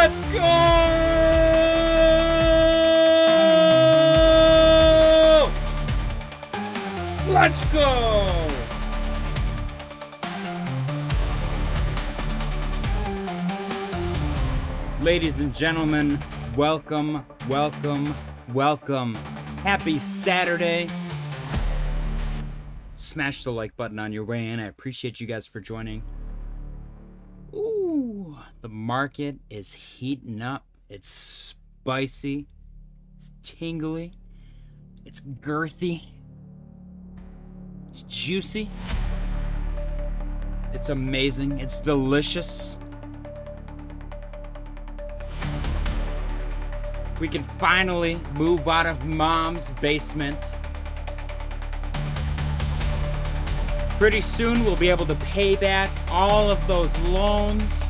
Let's go! Let's go! Ladies and gentlemen, welcome, welcome, welcome. Happy Saturday. Smash the like button on your way in. I appreciate you guys for joining. Ooh, the market is heating up. It's spicy. It's tingly. It's girthy. It's juicy. It's amazing. It's delicious. We can finally move out of mom's basement. Pretty soon we'll be able to pay back all of those loans.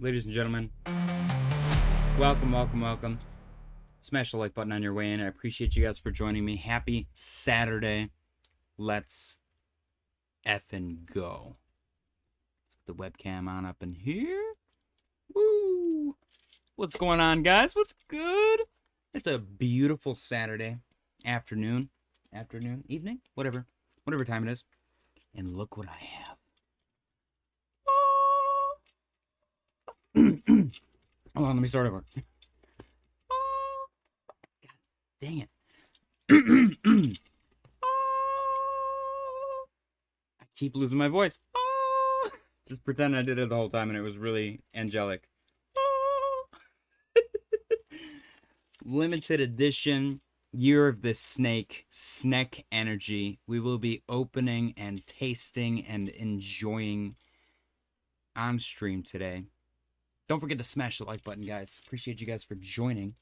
Ladies and gentlemen, welcome, welcome, welcome. Smash the like button on your way in. I appreciate you guys for joining me. Happy Saturday. Let's effing go. Let's get the webcam on up in here. Woo! What's going on, guys? What's good? It's a beautiful Saturday afternoon, evening, whatever time it is. And look what I have. Hold on, let me start over. God dang it. I keep losing my voice. Just pretend I did it the whole time and it was really angelic. Limited edition Year of the Snake, SNEK energy. We will be opening and tasting and enjoying on stream today. Don't forget to smash the like button, guys. Appreciate you guys for joining.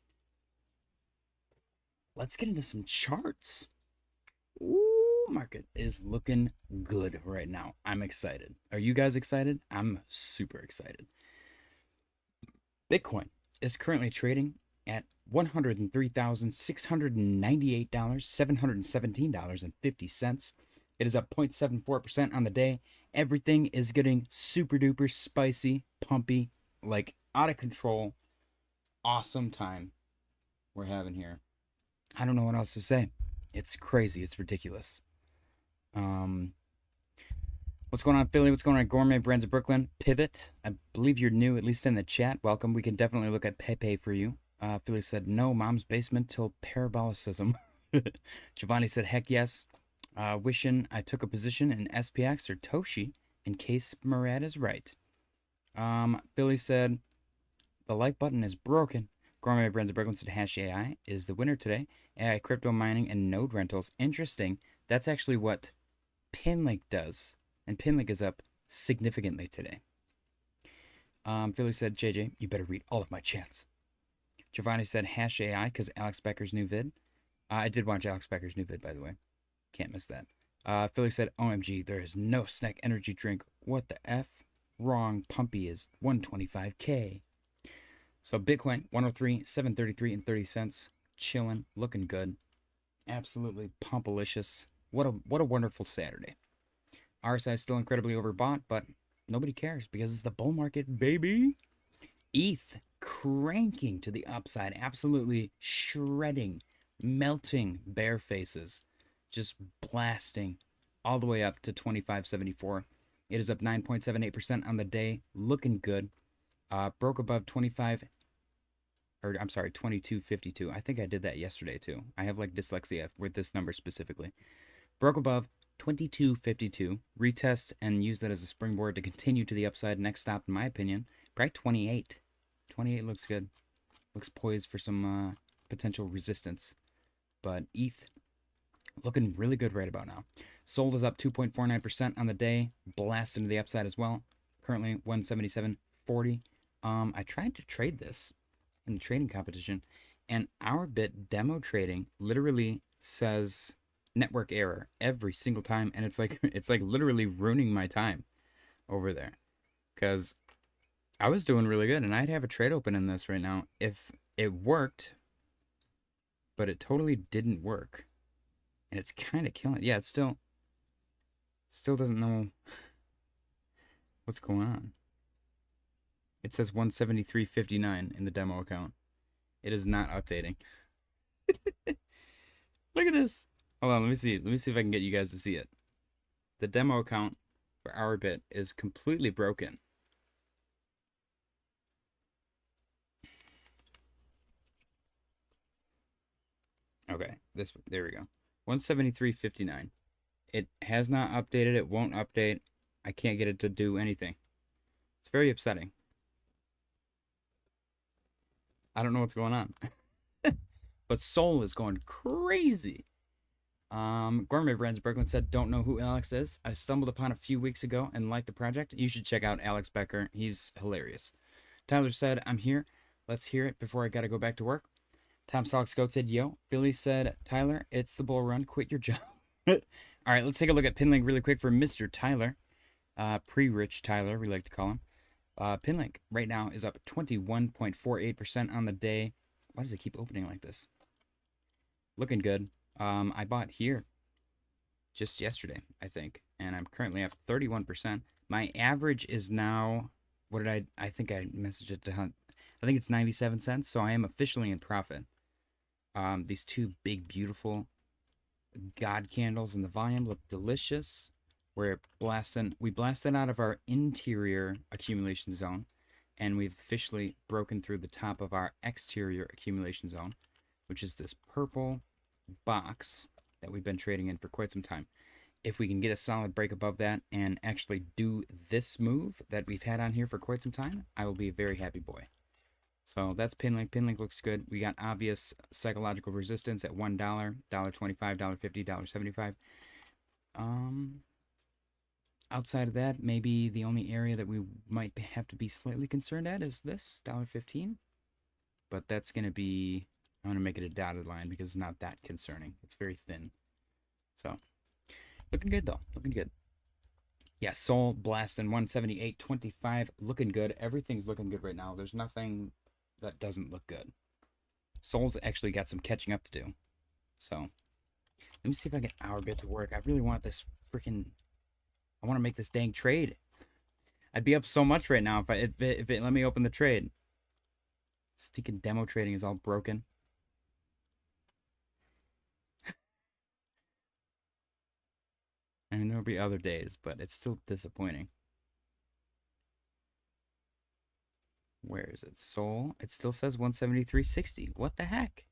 Let's get into some charts. Ooh, market is looking good right now. I'm excited. Are you guys excited? I'm super excited. Bitcoin is currently trading at $103,698, $717.50. It is up 0.74% on the day. Everything is getting super duper spicy, pumpy, like out of control. Awesome time we're having here. I don't know what else to say. It's crazy. It's ridiculous. What's going on, Philly? What's going on, Gourmet Brands of Brooklyn? Pivot. I believe you're new, at least in the chat. Welcome. We can definitely look at Pepe for you. Philly said, no, mom's basement till parabolicism. Giovanni said, heck yes. Wishing I took a position in SPX or Toshi in case Murad is right. Philly said, the like button is broken. Gourmet Brands of Brooklyn said, Hash AI is the winner today. AI, crypto mining, and node rentals. Interesting. That's actually what Pinlink does. And Pinlink is up significantly today. Philly said, JJ, you better read all of my chats. Giovanni said, Hash AI because Alex Becker's new vid. I did watch Alex Becker's new vid, by the way. Can't miss that. Philly said, OMG, there is no SNEK energy drink. What the F? Wrong. Pumpy is 125K. So Bitcoin 103, 733 and 30 cents. Chilling, looking good. Absolutely pumpalicious. What a wonderful Saturday. RSI is still incredibly overbought, but nobody cares because it's the bull market, baby. ETH cranking to the upside, absolutely shredding, melting bear faces, just blasting all the way up to 25.74. It is up 9.78% on the day, looking good. Broke above 22.52. I think I did that yesterday too. I have like dyslexia with this number specifically. Broke above 22.52. Retest and use that as a springboard to continue to the upside. Next stop, in my opinion, probably 28. 28 looks good. Looks poised for some potential resistance. But ETH looking really good right about now. Sold is up 2.49% on the day. Blasted to the upside as well. Currently 177.40. I tried to trade this in the trading competition, and Ourbit demo trading literally says network error every single time, and it's like literally ruining my time over there, because I was doing really good and I'd have a trade open in this right now if it worked, but it totally didn't work, and it's kind of killing. Yeah, it still doesn't know what's going on. It says 173.59 in the demo account. It is not updating. Look at this. Hold on, let me see. Let me see if I can get you guys to see it. The demo account for Ourbit is completely broken. Okay, there we go. 173.59. It has not updated. It won't update. I can't get it to do anything. It's very upsetting. I don't know what's going on. But Sol is going crazy. Gourmet Brands Brooklyn said, don't know who Alex is. I stumbled upon a few weeks ago and liked the project. You should check out Alex Becker. He's hilarious. Tyler said, I'm here. Let's hear it before I gotta go back to work. Tom Solix Goat said, yo. Billy said, Tyler, it's the bull run. Quit your job. All right, let's take a look at Pinlink really quick for Mr. Tyler. Pre-rich Tyler, we like to call him. Pinlink right now is up 21.48% on the day. Why does it keep opening like this? Looking good. I bought here just yesterday, I think, and I'm currently up 31%. My average is now, what did I think I messaged it to Hunt. I think it's 97 cents, so I am officially in profit. These two big, beautiful God candles in the volume look delicious. We blasted out of our interior accumulation zone, and we've officially broken through the top of our exterior accumulation zone, which is this purple box that we've been trading in for quite some time. If we can get a solid break above that and actually do this move that we've had on here for quite some time, I will be a very happy boy. So that's Pinlink. Pinlink looks good. We got obvious psychological resistance at $1, $1.25, $1.50, $1.75. Outside of that, maybe the only area that we might have to be slightly concerned at is this, $1.15. But that's going to be, I'm going to make it a dotted line because it's not that concerning. It's very thin. So, looking good though. Looking good. Yeah, Sol blasting 178.25. Looking good. Everything's looking good right now. There's nothing that doesn't look good. Sol's actually got some catching up to do. So, let me see if I get Ourbit to work. I really want this freaking... I want to make this dang trade. I'd be up so much right now if it let me open the trade. Stinking demo trading is all broken. I mean, there'll be other days, but it's still disappointing. Where is it? Sol? It still says 173.60. What the heck?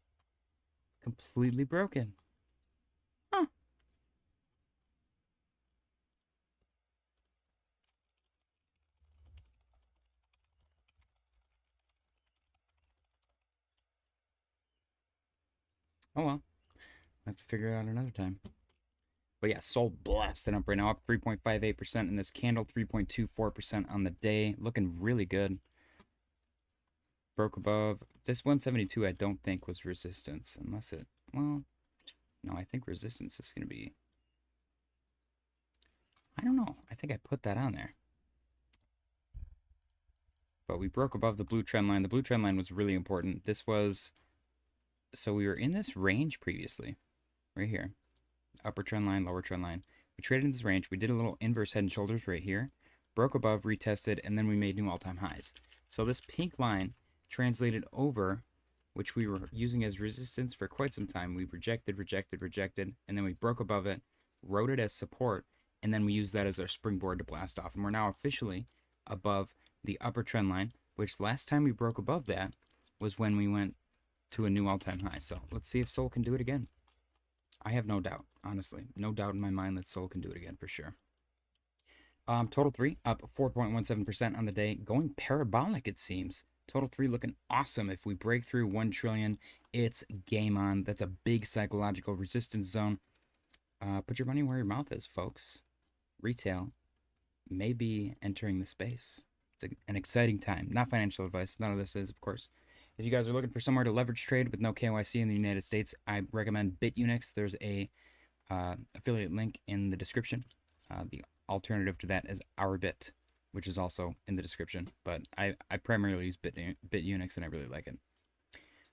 It's completely broken. Huh. Oh well. I have to figure it out another time. But yeah, Sol blasting up right now, up 3.58%, and this candle 3.24% on the day. Looking really good. Broke above. This 172 I don't think was resistance, unless it, well, no, I think resistance is going to be, I don't know. I think I put that on there. But we broke above the blue trend line. The blue trend line was really important. This was, so we were in this range previously, right here. Upper trend line, lower trend line. We traded in this range. We did a little inverse head and shoulders right here. Broke above, retested, and then we made new all-time highs. So this pink line translated over, which we were using as resistance for quite some time. We rejected, and then we broke above it, wrote it as support, and then we used that as our springboard to blast off. And we're now officially above the upper trend line, which last time we broke above that was when we went to a new all-time high. So let's see if Sol can do it again. I have no doubt. honestly. No doubt in my mind that Sol can do it again for sure. Total 3 up 4.17% on the day, going parabolic it seems. Total 3 looking awesome. If we break through 1 trillion, it's game on. That's a big psychological resistance zone. Put your money where your mouth is, folks. Retail may be entering the space. It's an exciting time. Not financial advice. None of this is, of course. If you guys are looking for somewhere to leverage trade with no KYC in the United States, I recommend Bitunix. There's a affiliate link in the description. The alternative to that is Ourbit, which is also in the description. But I primarily use Bitunix, and I really like it.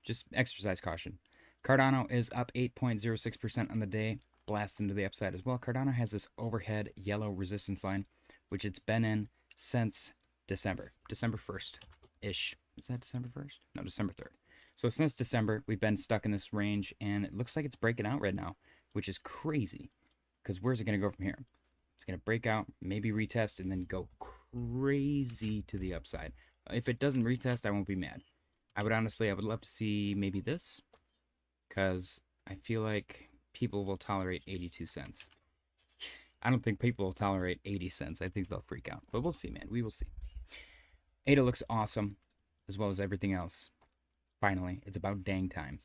Just exercise caution. Cardano is up 8.06% on the day. Blast into the upside as well. Cardano has this overhead yellow resistance line, which it's been in since December 1st-ish. Is that December 1st? No, December 3rd. So since December, we've been stuck in this range, and it looks like it's breaking out right now, which is crazy. Because where's it going to go from here? It's going to break out, maybe retest, and then go crazy to the upside. If it doesn't retest, I won't be mad. I would love to see maybe this, because I feel like people will tolerate 82 cents. I don't think people will tolerate 80 cents. I think they'll freak out. But we'll see, man. We will see. ADA looks awesome, as well as everything else. Finally, it's about dang time.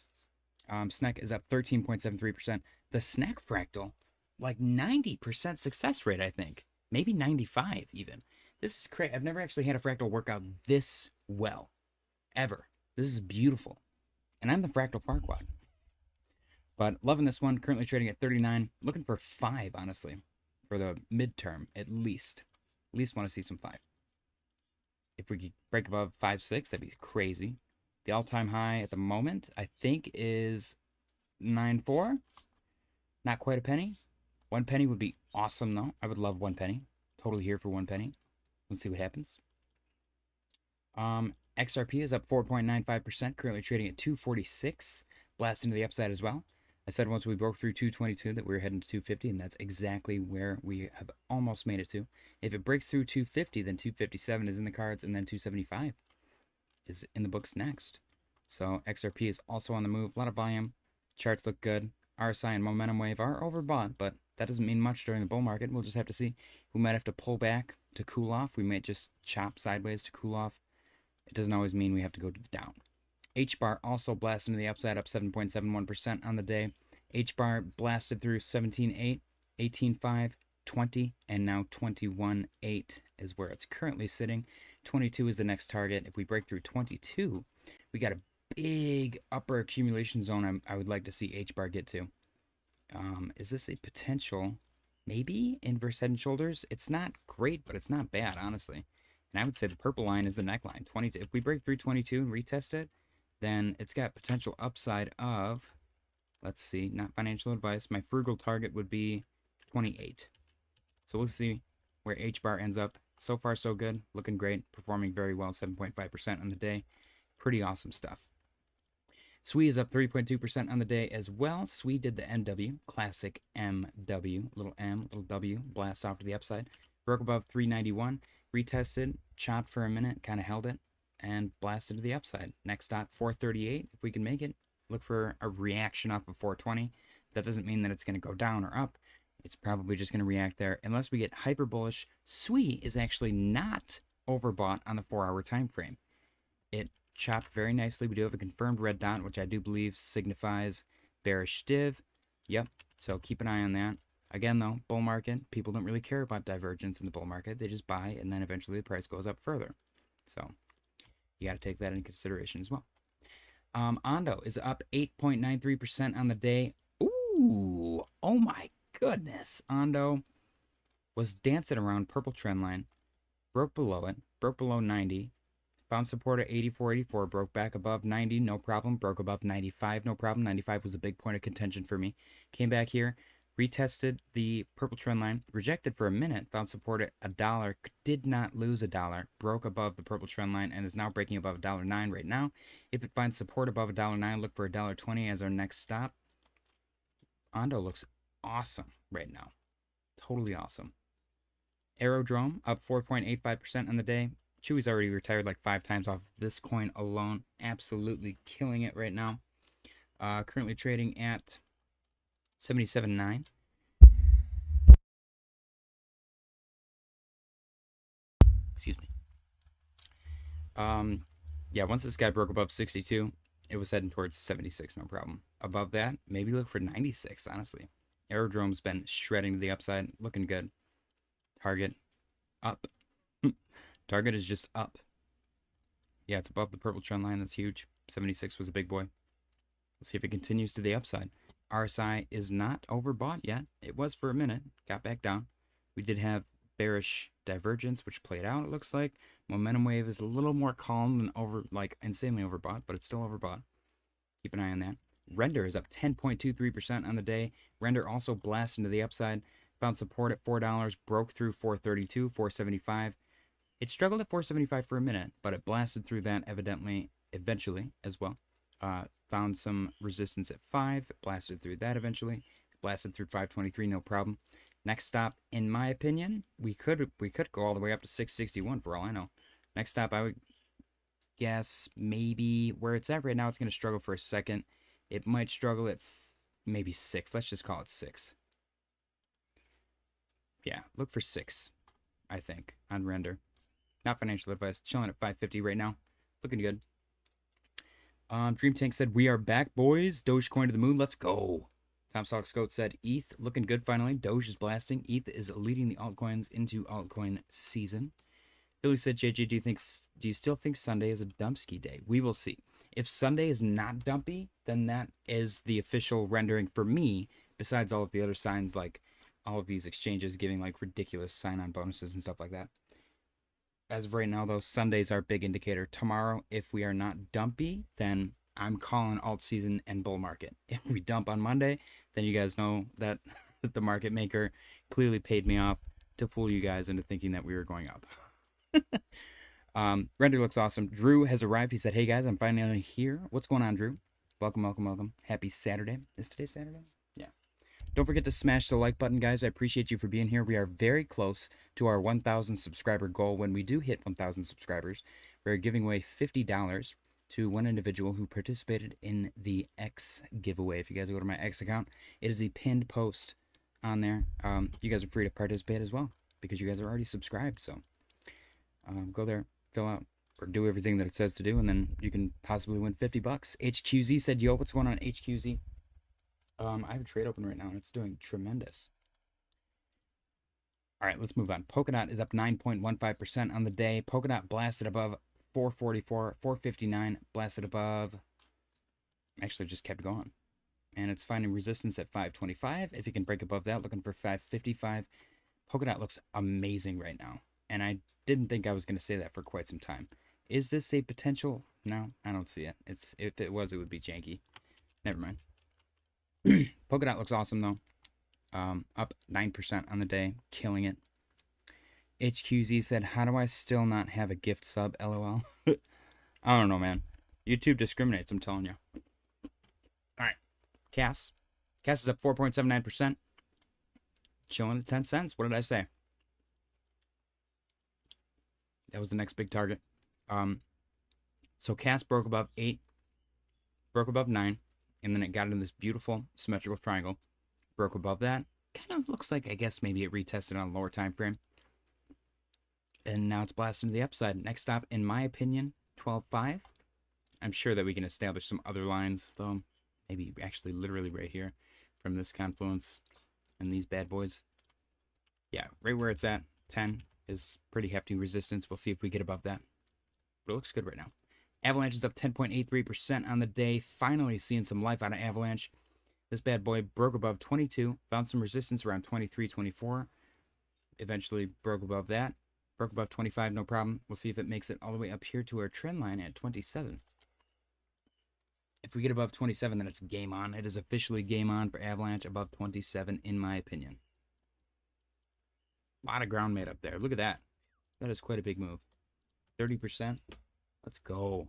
SNEK is up 13.73%. The SNEK fractal, like 90% success rate, I think. Maybe 95 even. This is crazy. I've never actually had a fractal work out this well. Ever. This is beautiful. And I'm the fractal Farquad. But loving this one. Currently trading at 39. Looking for 5, honestly. For the midterm, at least. At least want to see some 5. If we could break above 5.6, that'd be crazy. The all-time high at the moment, I think, is 9.4. Not quite a penny. 1 penny would be awesome, though. I would love 1 penny. Totally here for 1 penny. Let's see what happens. XRP is up 4.95%. Currently trading at 246. Blast into the upside as well. I said once we broke through 222 that we were heading to 250, and that's exactly where we have almost made it to. If it breaks through 250, then 257 is in the cards, and then 275 is in the books next. So XRP is also on the move. A lot of volume. Charts look good. RSI and Momentum Wave are overbought, but that doesn't mean much during the bull market. We'll just have to see. We might have to pull back to cool off. We might just chop sideways to cool off. It doesn't always mean we have to go down. HBAR also blasted into the upside, up 7.71% on the day. HBAR blasted through 17.8, 18.5, 20, and now 21.8 is where it's currently sitting. 22 is the next target. If we break through 22, we got a big upper accumulation zone I would like to see HBAR get to. Is this a potential, maybe, inverse head and shoulders? It's not great, but it's not bad, honestly. And I would say the purple line is the neckline. 22. If we break through 22 and retest it, then it's got potential upside of, let's see, not financial advice. My frugal target would be 28. So we'll see where HBAR ends up. So far, so good. Looking great. Performing very well. 7.5% on the day. Pretty awesome stuff. SWE is up 3.2% on the day as well. SWE did the MW. Classic MW. Little M, little W. Blast off to the upside. Broke above 391. Retested. Chopped for a minute. Kind of held it. And blasted to the upside. Next stop, 438. If we can make it, look for a reaction off of 420. That doesn't mean that it's going to go down or up. It's probably just going to react there. Unless we get hyper bullish, SWE is actually not overbought on the 4-hour time frame. It chopped very nicely. We do have a confirmed red dot, which I do believe signifies bearish div. Yep, so keep an eye on that. Again, though, bull market, people don't really care about divergence in the bull market. They just buy, and then eventually the price goes up further. So you got to take that into consideration as well. Ondo is up 8.93% on the day. Ooh, oh my goodness. Ondo was dancing around purple trend line, broke below it, broke below 90, found support at 84.84, broke back above 90, no problem, broke above 95, no problem. 95 was a big point of contention for me. Came back here, retested the purple trend line, rejected for a minute, found support at $1, did not lose $1, broke above the purple trend line, and is now breaking above $1.09 right now. If it finds support above $1.09, look for $1.20 as our next stop. Ondo looks awesome right now. Totally awesome. Aerodrome up 4.85% on the day. Chewy's already retired like 5 times off this coin alone. Absolutely killing it right now. Currently trading at 77.9. Excuse me. Yeah, once this guy broke above 62, it was heading towards 76, no problem. Above that, maybe look for 96, honestly. Aerodrome's been shredding to the upside, looking good. Target, up. Target is just up. Yeah, it's above the purple trend line. That's huge. 76 was a big boy. Let's see if it continues to the upside. RSI is not overbought yet. It was for a minute. Got back down. We did have bearish divergence, which played out, it looks like. Momentum wave is a little more calm than insanely overbought, but it's still overbought. Keep an eye on that. Render is up 10.23% on the day. Render also blasted into the upside. Found support at $4. Broke through 432, 475. It struggled at 475 for a minute, but it blasted through that eventually as well. Found some resistance at 5. Blasted through that eventually. Blasted through 523, no problem. Next stop, in my opinion, we could go all the way up to 661 for all I know. Next stop, I would guess maybe where it's at right now, it's going to struggle for a second. It might struggle at maybe 6. Let's just call it 6. Yeah, look for 6, I think, on render. Not financial advice. Chilling at 550 right now. Looking good. Dream Tank said, we are back, boys. Dogecoin to the moon. Let's go. Tom Soxcoat said, ETH looking good finally. Doge is blasting. ETH is leading the altcoins into altcoin season. Billy said, JJ, do you still think Sunday is a dumpski day? We will see. If Sunday is not dumpy, then that is the official rendering for me, besides all of the other signs, like all of these exchanges giving like ridiculous sign-on bonuses and stuff like that. As of right now, though, Sunday's our big indicator. Tomorrow, if we are not dumpy, then I'm calling alt season and bull market. If we dump on Monday, then you guys know that the market maker clearly paid me off to fool you guys into thinking that we were going up. Render looks awesome. Drew has arrived. He said, hey guys, I'm finally here. What's going on, Drew? Welcome, welcome, welcome. Happy Saturday. Is today Saturday? Yeah. Don't forget to smash the like button, guys. I appreciate you for being here. We are very close to our 1,000 subscriber goal. When we do hit 1,000 subscribers, we're giving away $50 to one individual who participated in the X giveaway. If you guys go to my X account, it is a pinned post on there. You guys are free to participate as well because you guys are already subscribed. So go there, fill out, or do everything that it says to do, and then you can possibly win $50. HQZ said, yo, what's going on, HQZ? I have a trade open right now, and it's doing tremendous. All right, let's move on. Polkadot is up 9.15% on the day. Polkadot blasted above 444, 459, blasted above. Actually, just kept going. And it's finding resistance at 525. If you can break above that, looking for 555. Polkadot looks amazing right now. And I didn't think I was going to say that for quite some time. Is this a potential? No, I don't see it. If it was, it would be janky. Never mind. Polkadot looks awesome, though. Up 9% on the day. Killing it. HQZ said, how do I still not have a gift sub? LOL. I don't know, man. YouTube discriminates, I'm telling you. Alright. Cass. Cass is up 4.79%. Chilling at 10 cents. What did I say? That was the next big target. So Cass broke above 8. Broke above 9. And then it got into this beautiful symmetrical triangle. Broke above that. Kind of looks like, I guess, maybe it retested on a lower time frame. And now it's blasting to the upside. Next stop, in my opinion, 12.5. I'm sure that we can establish some other lines, though. Maybe actually literally right here from this confluence and these bad boys. Yeah, right where it's at, 10 is pretty hefty resistance. We'll see if we get above that. But it looks good right now. Avalanche is up 10.83% on the day. Finally seeing some life out of Avalanche. This bad boy broke above 22. Found some resistance around 23, 24. Eventually broke above that. Broke above 25, no problem. We'll see if it makes it all the way up here to our trend line at 27. If we get above 27, then it's game on. It is officially game on for Avalanche above 27, in my opinion. A lot of ground made up there. Look at that. That is quite a big move. 30%. Let's go.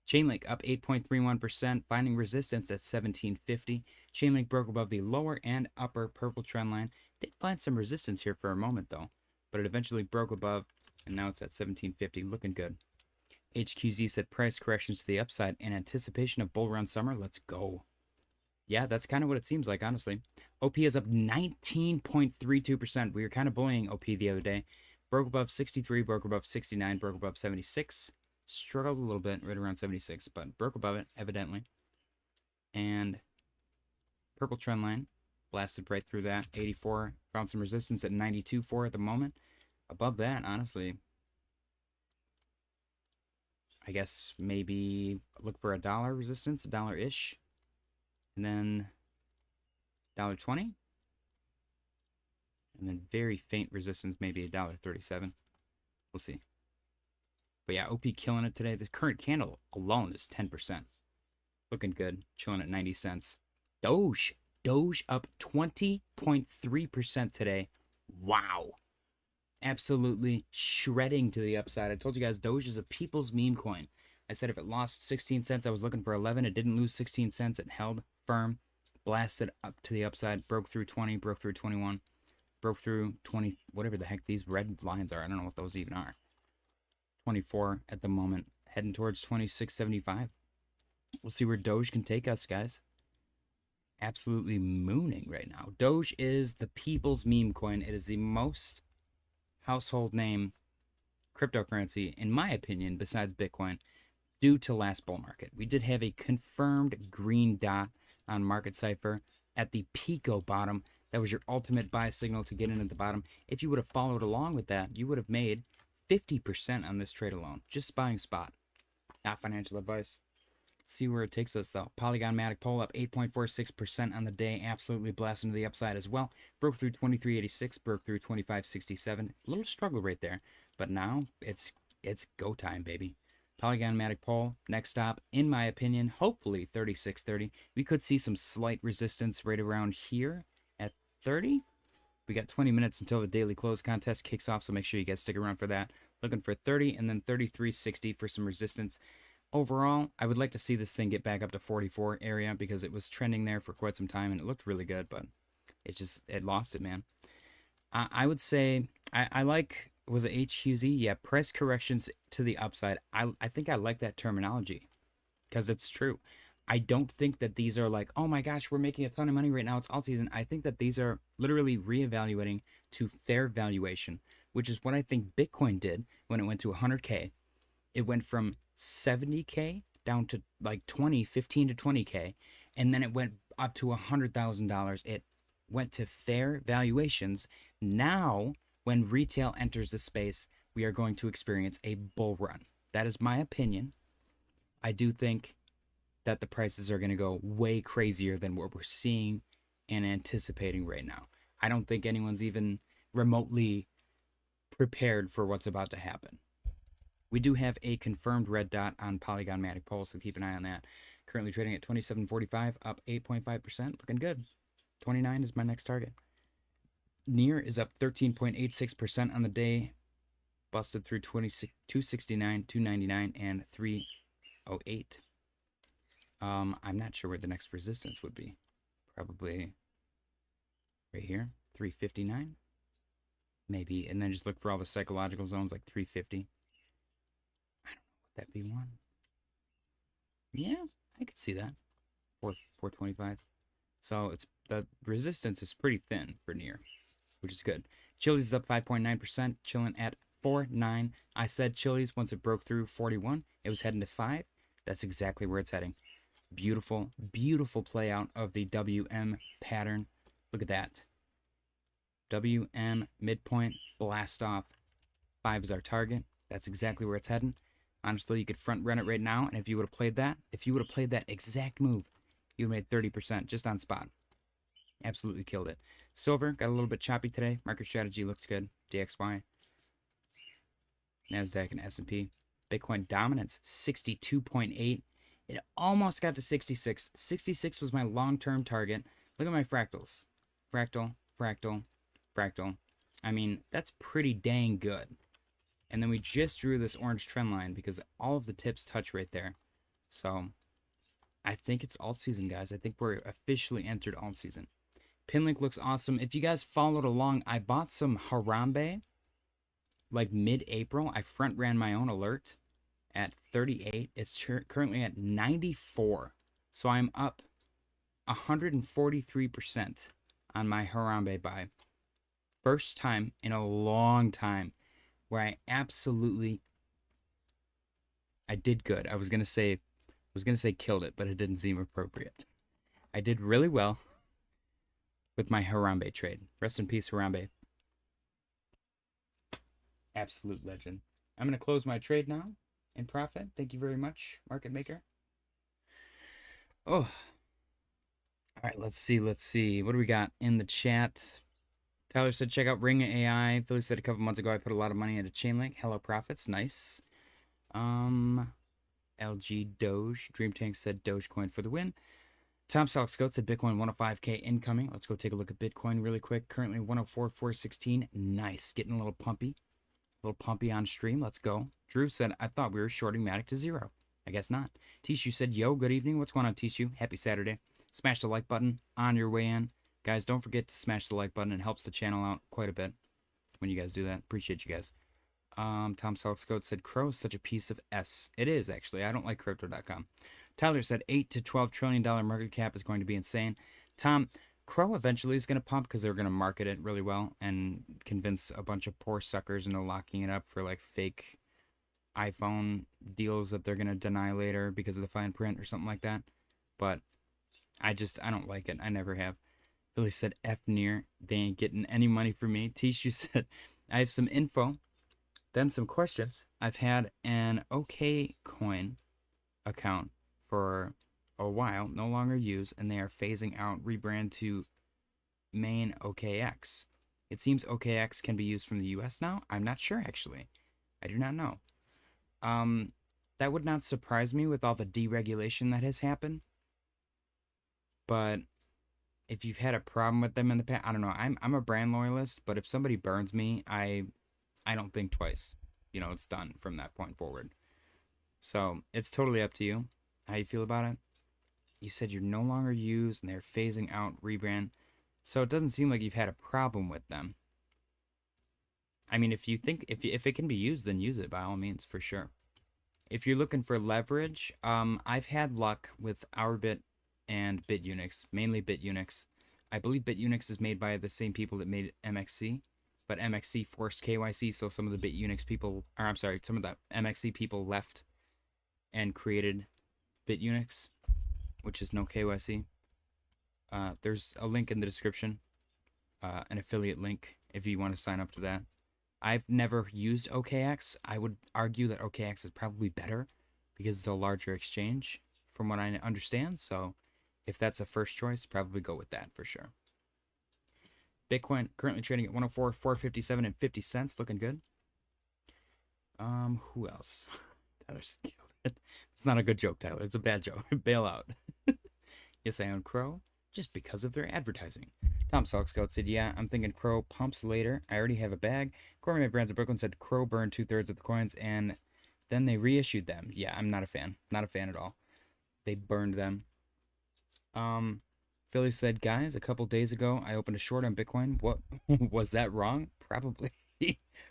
Chainlink up 8.31%, finding resistance at 1750. Chainlink broke above the lower and upper purple trend line. Did find some resistance here for a moment, though. But it eventually broke above, and now it's at 1750, looking good. HQZ said price corrections to the upside in anticipation of bull run summer. Let's go. Yeah, that's kind of what it seems like, honestly. OP is up 19.32%. We were kind of bullying OP the other day. Broke above 63, broke above 69, broke above 76. Struggled a little bit right around 76, but broke above it, evidently. And purple trend line, blasted right through that. 84, found some resistance at 92.4 at the moment. Above that, honestly, I guess maybe look for $1 resistance, $1-ish. And then $1.20. And then very faint resistance, maybe $1.37. We'll see. But yeah, OP killing it today. The current candle alone is 10%. Looking good. Chilling at 90 cents. Doge up 20.3% today. Wow. Absolutely shredding to the upside. I told you guys Doge is a people's meme coin. I said if it lost 16 cents, I was looking for 11. It didn't lose 16 cents. It held firm. Blasted up to the upside. Broke through 20. Broke through 21. Broke through 20. Whatever the heck these red lines are. I don't know what those even are. 24 at the moment. Heading towards 26.75. We'll see where Doge can take us, guys. Absolutely mooning right now. Doge is the people's meme coin. It is the most household name cryptocurrency, in my opinion, besides Bitcoin, due to last bull market. We did have a confirmed green dot on Market Cipher at the Pico bottom. That was your ultimate buy signal to get in at the bottom. If you would have followed along with that, you would have made 50% on this trade alone. Just buying spot. Not financial advice. Let's see where it takes us, though. Polygon Matic Pole up 8.46% on the day. Absolutely blasting to the upside as well. Broke through 23.86. Broke through 25.67. A little struggle right there. But now it's go time, baby. Polygon Matic Pole. Next stop, in my opinion, hopefully 36.30. We could see some slight resistance right around here at 30. We got 20 minutes until the daily close contest kicks off, so make sure you guys stick around for that. Looking for 30 and then 33.60 for some resistance. Overall, I would like to see this thing get back up to 44 area because it was trending there for quite some time and it looked really good, but it lost it, man. I would say I like, was it HQZ? Yeah, price corrections to the upside. I think I like that terminology because it's true. I don't think that these are like, oh my gosh, we're making a ton of money right now, it's alt season. I think that these are literally reevaluating to fair valuation, which is what I think Bitcoin did when it went to 100K. It went from 70K down to like 15 to 20K, and then it went up to $100,000. It went to fair valuations. Now, when retail enters the space, we are going to experience a bull run. That is my opinion. I do think that the prices are going to go way crazier than what we're seeing and anticipating right now. I don't think anyone's even remotely prepared for what's about to happen. We do have a confirmed red dot on Polygon Matic Pole, so keep an eye on that. Currently trading at 27.45, up 8.5%. Looking good. 29 is my next target. NEAR is up 13.86% on the day. Busted through 269, 299, and 308. I'm not sure where the next resistance would be. Probably right here, 359. Maybe, and then just look for all the psychological zones like 350. I don't know what that be one. Yeah, I could see that. 425. So it's the resistance is pretty thin for NEAR, which is good. Chili's is up 5.9%, chilling at 4.9. I said Chili's once it broke through 41, it was heading to 5. That's exactly where it's heading. Beautiful, beautiful play out of the WM pattern. Look at that. WM midpoint, blast off. 5 is our target. That's exactly where it's heading. Honestly, you could front run it right now, and if you would have played that exact move, you would have made 30% just on spot. Absolutely killed it. Silver got a little bit choppy today. Market strategy looks good. DXY. NASDAQ and S&P. Bitcoin dominance, 62.8. It almost got to 66. 66 was my long-term target. Look at my fractals. Fractal, fractal, fractal. I mean, that's pretty dang good. And then we just drew this orange trend line because all of the tips touch right there. So I think it's alt season, guys. I think we're officially entered alt season. Pinlink looks awesome. If you guys followed along, I bought some Harambe like mid-April. I front ran my own alert at 38. It's currently at 94. So I'm up 143% on my Harambe buy. First time in a long time where I did good. I was gonna say killed it, but it didn't seem appropriate. I did really well with my Harambe trade. Rest in peace, Harambe. Absolute legend. I'm gonna close my trade now in profit. Thank you very much, market maker. Oh, all right. Let's see. What do we got in the chat? Tyler said, check out Ring AI. Philly said a couple months ago, I put a lot of money into Chainlink. Hello, profits. Nice. LG Doge. Dream Tank said Dogecoin for the win. Tom Salkscoat said Bitcoin 105K incoming. Let's go take a look at Bitcoin really quick. Currently 104,416. Nice. Getting a little pumpy. A little pumpy on stream. Let's go. Drew said, I thought we were shorting Matic to 0. I guess not. Tishu said, yo, good evening. What's going on, Tishu? Happy Saturday. Smash the like button on your way in. Guys, don't forget to smash the like button. It helps the channel out quite a bit when you guys do that. Appreciate you guys. Tom Salkscoat said, Crow is such a piece of S. It is, actually. I don't like crypto.com. Tyler said, $8 to $12 trillion market cap is going to be insane. Tom, Crow eventually is going to pump because they're going to market it really well and convince a bunch of poor suckers into locking it up for like fake iPhone deals that they're going to deny later because of the fine print or something like that. But I don't like it. I never have. Billy said, F near. They ain't getting any money from me. Tishu said, I have some info, then some questions. I've had an Coin account for a while, no longer used, and they are phasing out, rebrand to main OKX. It seems OKX can be used from the US now. I'm not sure, actually. I do not know. That would not surprise me with all the deregulation that has happened. But if you've had a problem with them in the past, I don't know. I'm a brand loyalist, but if somebody burns me, I don't think twice. You know, it's done from that point forward. So it's totally up to you how you feel about it. You said you're no longer used and they're phasing out rebrand. So it doesn't seem like you've had a problem with them. I mean, if you think if it can be used, then use it by all means, for sure. If you're looking for leverage, I've had luck with Ourbit and Bitunix, mainly Bitunix. I believe Bitunix is made by the same people that made MXC, but MXC forced KYC, so some of the Bitunix people, or I'm sorry, some of the MXC people left and created Bitunix, which is no KYC. There's a link in the description, an affiliate link if you want to sign up to that. I've never used OKX. I would argue that OKX is probably better because it's a larger exchange from what I understand. So if that's a first choice, probably go with that for sure. Bitcoin currently trading at 104,457 and 50 cents, looking good. Who else? Tyler's killed it. It's not a good joke, Tyler. It's a bad joke. Bail out. Yes, I own Crow just because of their advertising. Tom Salkscoat said, yeah, I'm thinking Crow pumps later. I already have a bag. Gourmet Brands of Brooklyn said Crow burned 2/3 of the coins and then they reissued them. Yeah, I'm not a fan. Not a fan at all. They burned them. Philly said, guys, a couple days ago, I opened a short on Bitcoin. What was that wrong? Probably.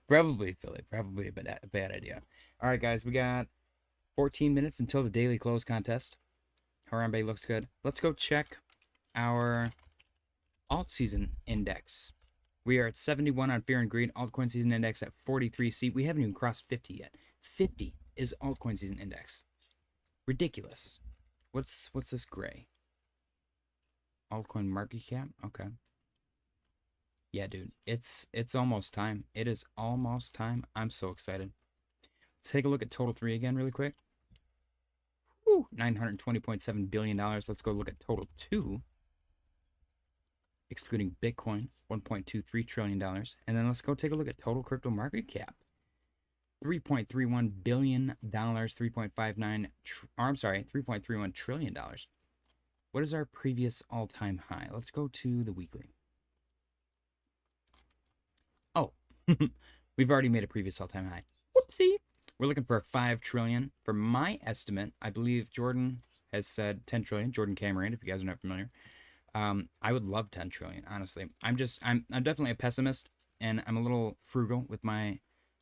Probably, Philly. Probably a bad idea. All right, guys, we got 14 minutes until the daily close contest. Harambe looks good. Let's go check our alt season index. We are at 71 on Fear and Greed. Altcoin season index at 43. See, we haven't even crossed 50 yet. 50 is altcoin season index. Ridiculous. What's this gray? Altcoin market cap? Okay. Yeah, dude. It's almost time. It is almost time. I'm so excited. Let's take a look at Total 3 again really quick. Woo, $920.7 billion. Let's go look at Total 2. Excluding Bitcoin, $1.23 trillion. And then let's go take a look at total crypto market cap. $3.31 billion, $3.31 trillion. What is our previous all-time high? Let's go to the weekly. Oh, we've already made a previous all-time high. Whoopsie. We're looking for 5 trillion. For my estimate, I believe Jordan has said 10 trillion. Jordan Cameron, if you guys are not familiar. I would love 10 trillion, honestly. I'm definitely a pessimist, and I'm a little frugal with my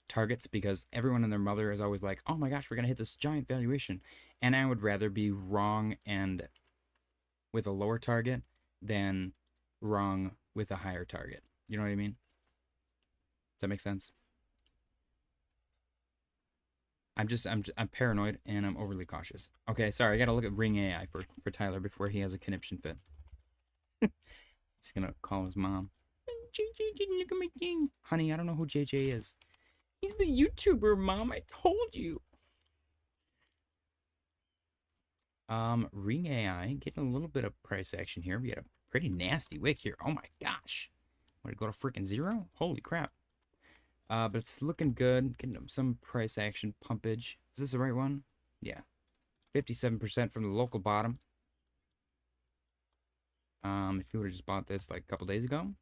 targets because everyone and their mother is always like, oh my gosh, we're going to hit this giant valuation. And I would rather be wrong and with a lower target than wrong with a higher target. You know what I mean? Does that make sense? I'm paranoid and I'm overly cautious. Okay, sorry, I gotta look at Ring AI for Tyler before he has a conniption fit. He's gonna call his mom. JJ, look at my thing. Honey, I don't know who JJ is. He's the YouTuber, Mom. I told you. Ring AI getting a little bit of price action here. We had a pretty nasty wick here. Oh my gosh. Want to go to freaking zero? Holy crap. But it's looking good. Getting some price action pumpage. Is this the right one? Yeah. 57% from the local bottom. If you would have just bought this like a couple days ago.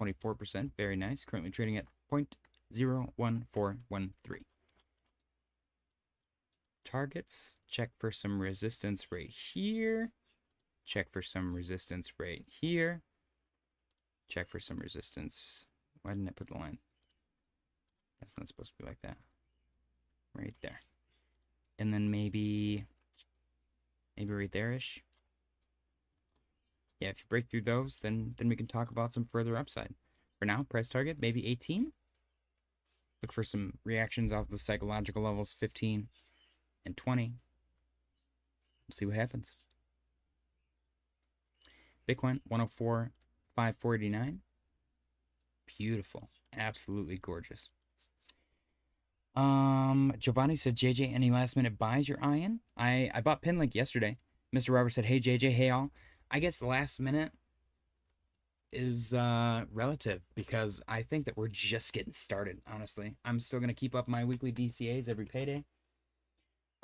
24%. Very nice. Currently trading at 0.01413. Targets. Check for some resistance right here. Check for some resistance right here. Check for some resistance. Why didn't I put the line? That's not supposed to be like that. Right there. And then maybe right there-ish. Yeah, if you break through those, then we can talk about some further upside. For now, price target, maybe 18. Look for some reactions off the psychological levels, 15 and 20. We'll see what happens. Bitcoin, 104,549. Beautiful. Absolutely gorgeous. Giovanni said, JJ, any last minute buys you're eyeing? I bought Pinlink yesterday. Mr. Robert said, hey JJ, hey all. I guess last minute is relative because I think that we're just getting started, honestly. I'm still gonna keep up my weekly DCAs every payday.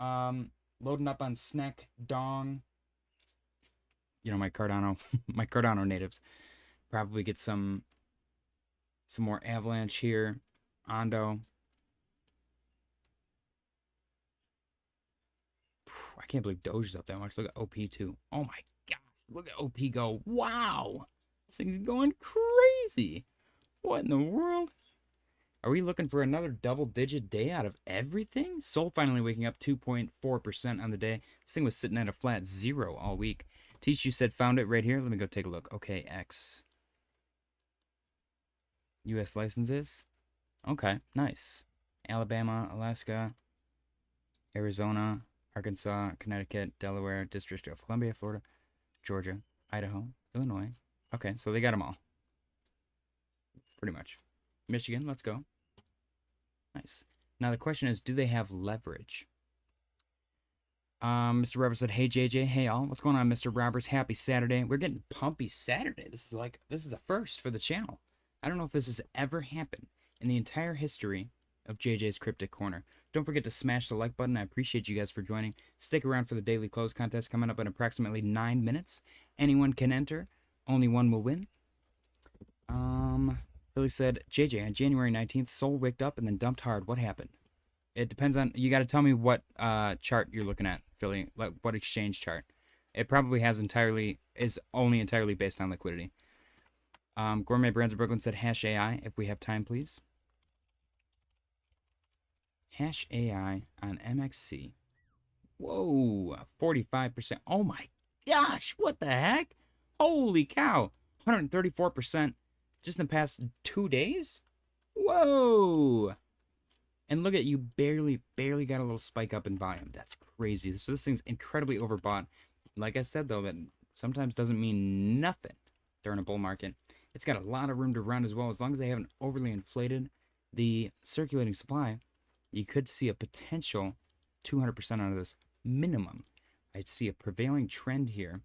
Loading up on SNEK, Dong. You know, my Cardano natives. Probably get some more Avalanche here. Ondo. I can't believe Doge is up that much. Look at OP too. Oh my gosh. Look at OP go. Wow. This thing's going crazy. What in the world? Are we looking for another double-digit day out of everything? Sol finally waking up 2.4% on the day. This thing was sitting at a flat 0 all week. Teach, you said found it right here. Let me go take a look. Okay, X. U.S. licenses. Okay, nice. Alabama, Alaska, Arizona, Arkansas, Connecticut, Delaware, District of Columbia, Florida, Georgia, Idaho, Illinois. Okay, so they got them all. Pretty much. Michigan, let's go. Nice. Now the question is, do they have leverage? Mr. Roberts said, hey JJ, hey all. What's going on, Mr. Roberts? Happy Saturday. We're getting pumpy Saturday. This is a first for the channel. I don't know if this has ever happened in the entire history of JJ's Cryptic Corner. Don't forget to smash the like button. I appreciate you guys for joining. Stick around for the daily close contest coming up in approximately 9 minutes. Anyone can enter. Only one will win. Billy said, JJ, on January 19th, Sol wicked up and then dumped hard. What happened? It depends on, you got to tell me what chart you're looking at, Philly. Like what exchange chart. It probably is only entirely based on liquidity. Gourmet Brands of Brooklyn said, hash AI, if we have time, please. Hash AI on MXC. Whoa, 45%. Oh my gosh, what the heck? Holy cow. 134% just in the past 2 days? Whoa. And look at you, barely got a little spike up in volume. That's crazy. So this thing's incredibly overbought. Like I said, though, that sometimes doesn't mean nothing during a bull market. It's got a lot of room to run as well. As long as they haven't overly inflated the circulating supply, you could see a potential 200% out of this minimum. I'd see a prevailing trend here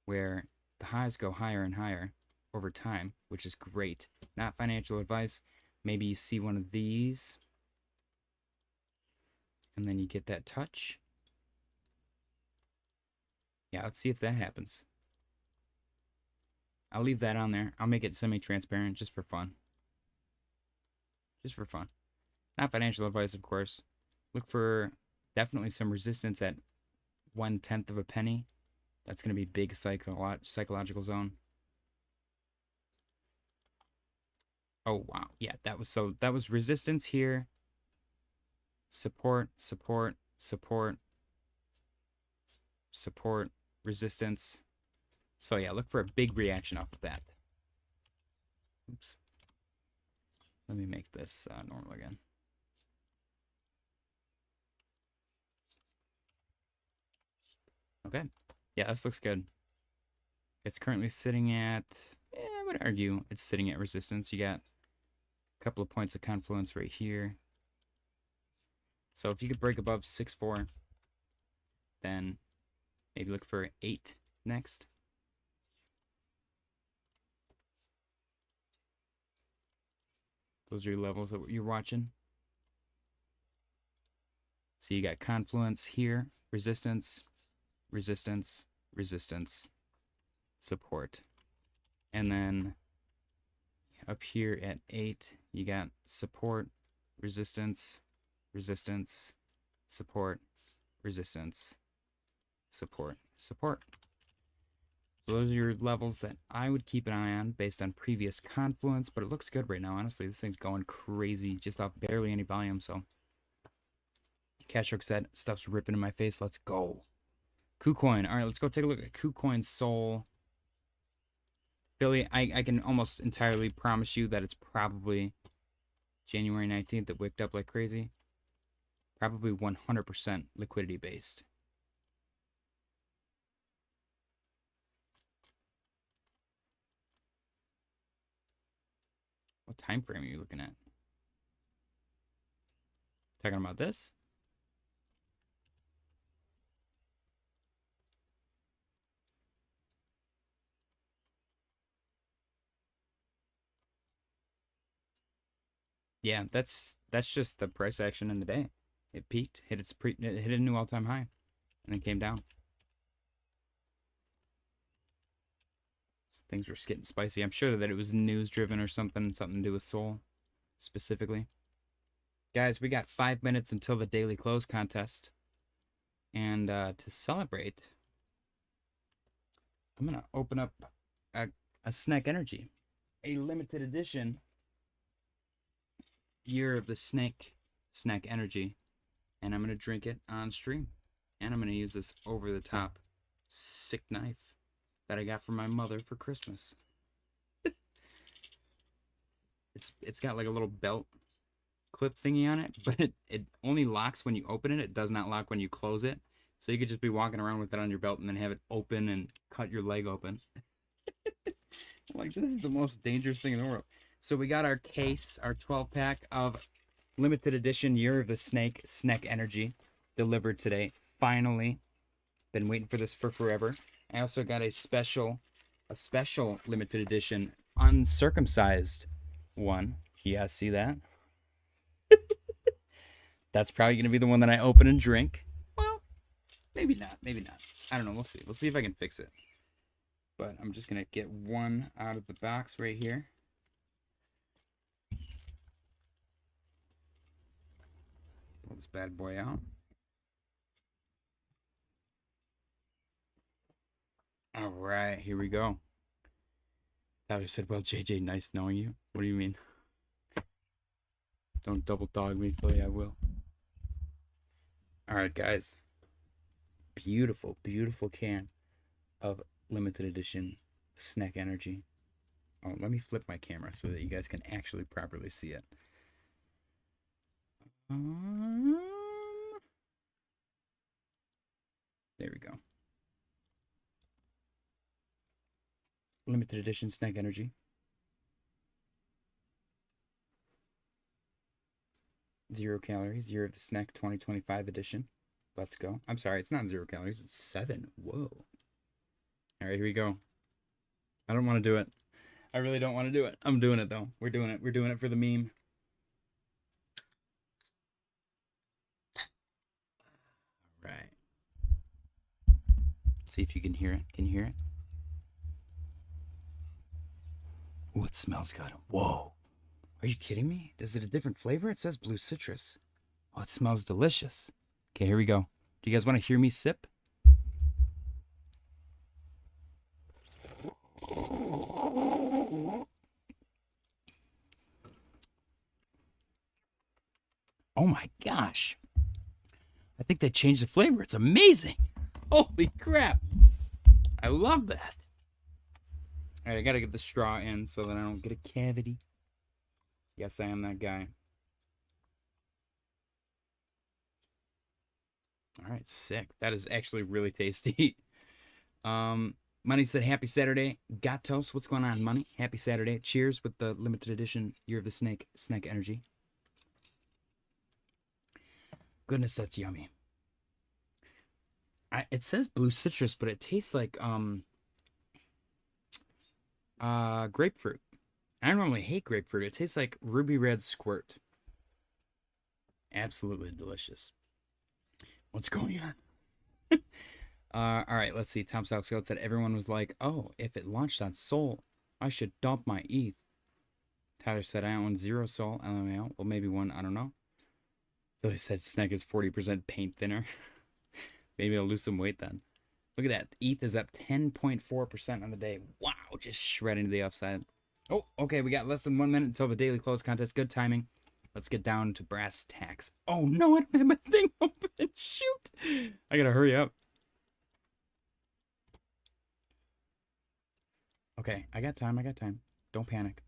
where the highs go higher and higher over time, which is great. Not financial advice. Maybe you see one of these, and then you get that touch. Yeah, let's see if that happens. I'll leave that on there. I'll make it semi-transparent just for fun. Just for fun. Not financial advice, of course. Look for definitely some resistance at 1/10 of a penny. That's going to be big psychological zone. Oh, wow. Yeah, that was resistance here. Support, support, support, support, resistance. So yeah, look for a big reaction off of that. Oops. Let me make this normal again. Okay. Yeah, this looks good. It's currently sitting at, I would argue it's sitting at resistance. You got a couple of points of confluence right here. So if you could break above 6.4, then maybe look for 8 next. Those are your levels that you're watching. So you got confluence here, resistance, resistance, resistance, support. And then up here at 8, you got support, resistance, resistance, support, resistance, support, support. So those are your levels that I would keep an eye on based on previous confluence, but it looks good right now. Honestly, this thing's going crazy just off barely any volume, so Cashrook said, stuff's ripping in my face. Let's go. KuCoin. All right, let's go take a look at KuCoin Sol. Philly, I can almost entirely promise you that it's probably January 19th that wicked up like crazy. Probably 100% liquidity based. What time frame are you looking at? Talking about this? Yeah, that's just the price action in the day. It peaked, hit a new all-time high, and then came down. Things were getting spicy. I'm sure that it was news driven or something to do with Sol specifically. Guys, we got 5 minutes until the daily close contest. And to celebrate, I'm going to open up a SNEK Energy, a limited edition year of the SNEK Energy. And I'm going to drink it on stream. And I'm going to use this over-the-top sick knife that I got from my mother for Christmas. It's got like a little belt clip thingy on it, but it only locks when you open it. It does not lock when you close it. So you could just be walking around with it on your belt and then have it open and cut your leg open. Like, this is the most dangerous thing in the world. So we got our case, our 12-pack of limited edition Year of the SNEK Energy delivered today. Finally. Been waiting for this for forever. I also got a special limited edition uncircumcised one. Yeah, see that? That's probably going to be the one that I open and drink. Well, maybe not. Maybe not. I don't know. We'll see. We'll see if I can fix it. But I'm just going to get one out of the box right here. Pull this bad boy out. All right, here we go. Tyler said, well, JJ, nice knowing you. What do you mean? Don't double dog me, Philly. I will. All right, guys. Beautiful, beautiful can of limited edition SNEK Energy. Oh, let me flip my camera so that you guys can actually properly see it. There we go. Limited edition SNEK Energy. 0 calories, Year of the SNEK 2025 edition. Let's go. I'm sorry, it's not 0 calories, it's 7. Whoa. All right, here we go. I don't want to do it. I really don't want to do it. I'm doing it, though. We're doing it. We're doing it for the meme. All right. See if you can hear it. Can you hear it? Oh, it smells good. Whoa. Are you kidding me? Is it a different flavor? It says blue citrus. Oh, it smells delicious. Okay, here we go. Do you guys want to hear me sip? Oh my gosh. I think they changed the flavor. It's amazing. Holy crap. I love that. All right, I got to get the straw in so that I don't get a cavity. Yes, I am that guy. All right, sick. That is actually really tasty. Money said, happy Saturday. Gatos, what's going on, Money? Happy Saturday. Cheers with the limited edition Year of the Snake, SNEK Energy. Goodness, that's yummy. It says blue citrus, but it tastes like grapefruit. I don't normally hate grapefruit. It tastes like ruby red squirt. Absolutely delicious. What's going on? All right, let's see. Tom South Scout said everyone was like, oh, if it launched on Sol, I should dump my ETH. Tyler said I own 0 Sol, LMAO. Well, maybe 1, I don't know. Billy said SNEK is 40% paint thinner. Maybe I'll lose some weight then. Look at that. ETH is up 10.4% on the day. Wow, just shredding to the upside. Oh, okay, we got less than 1 minute until the daily close contest. Good timing. Let's get down to brass tacks. Oh, no, I don't have my thing open. Shoot. I gotta hurry up. Okay, I got time. Don't panic.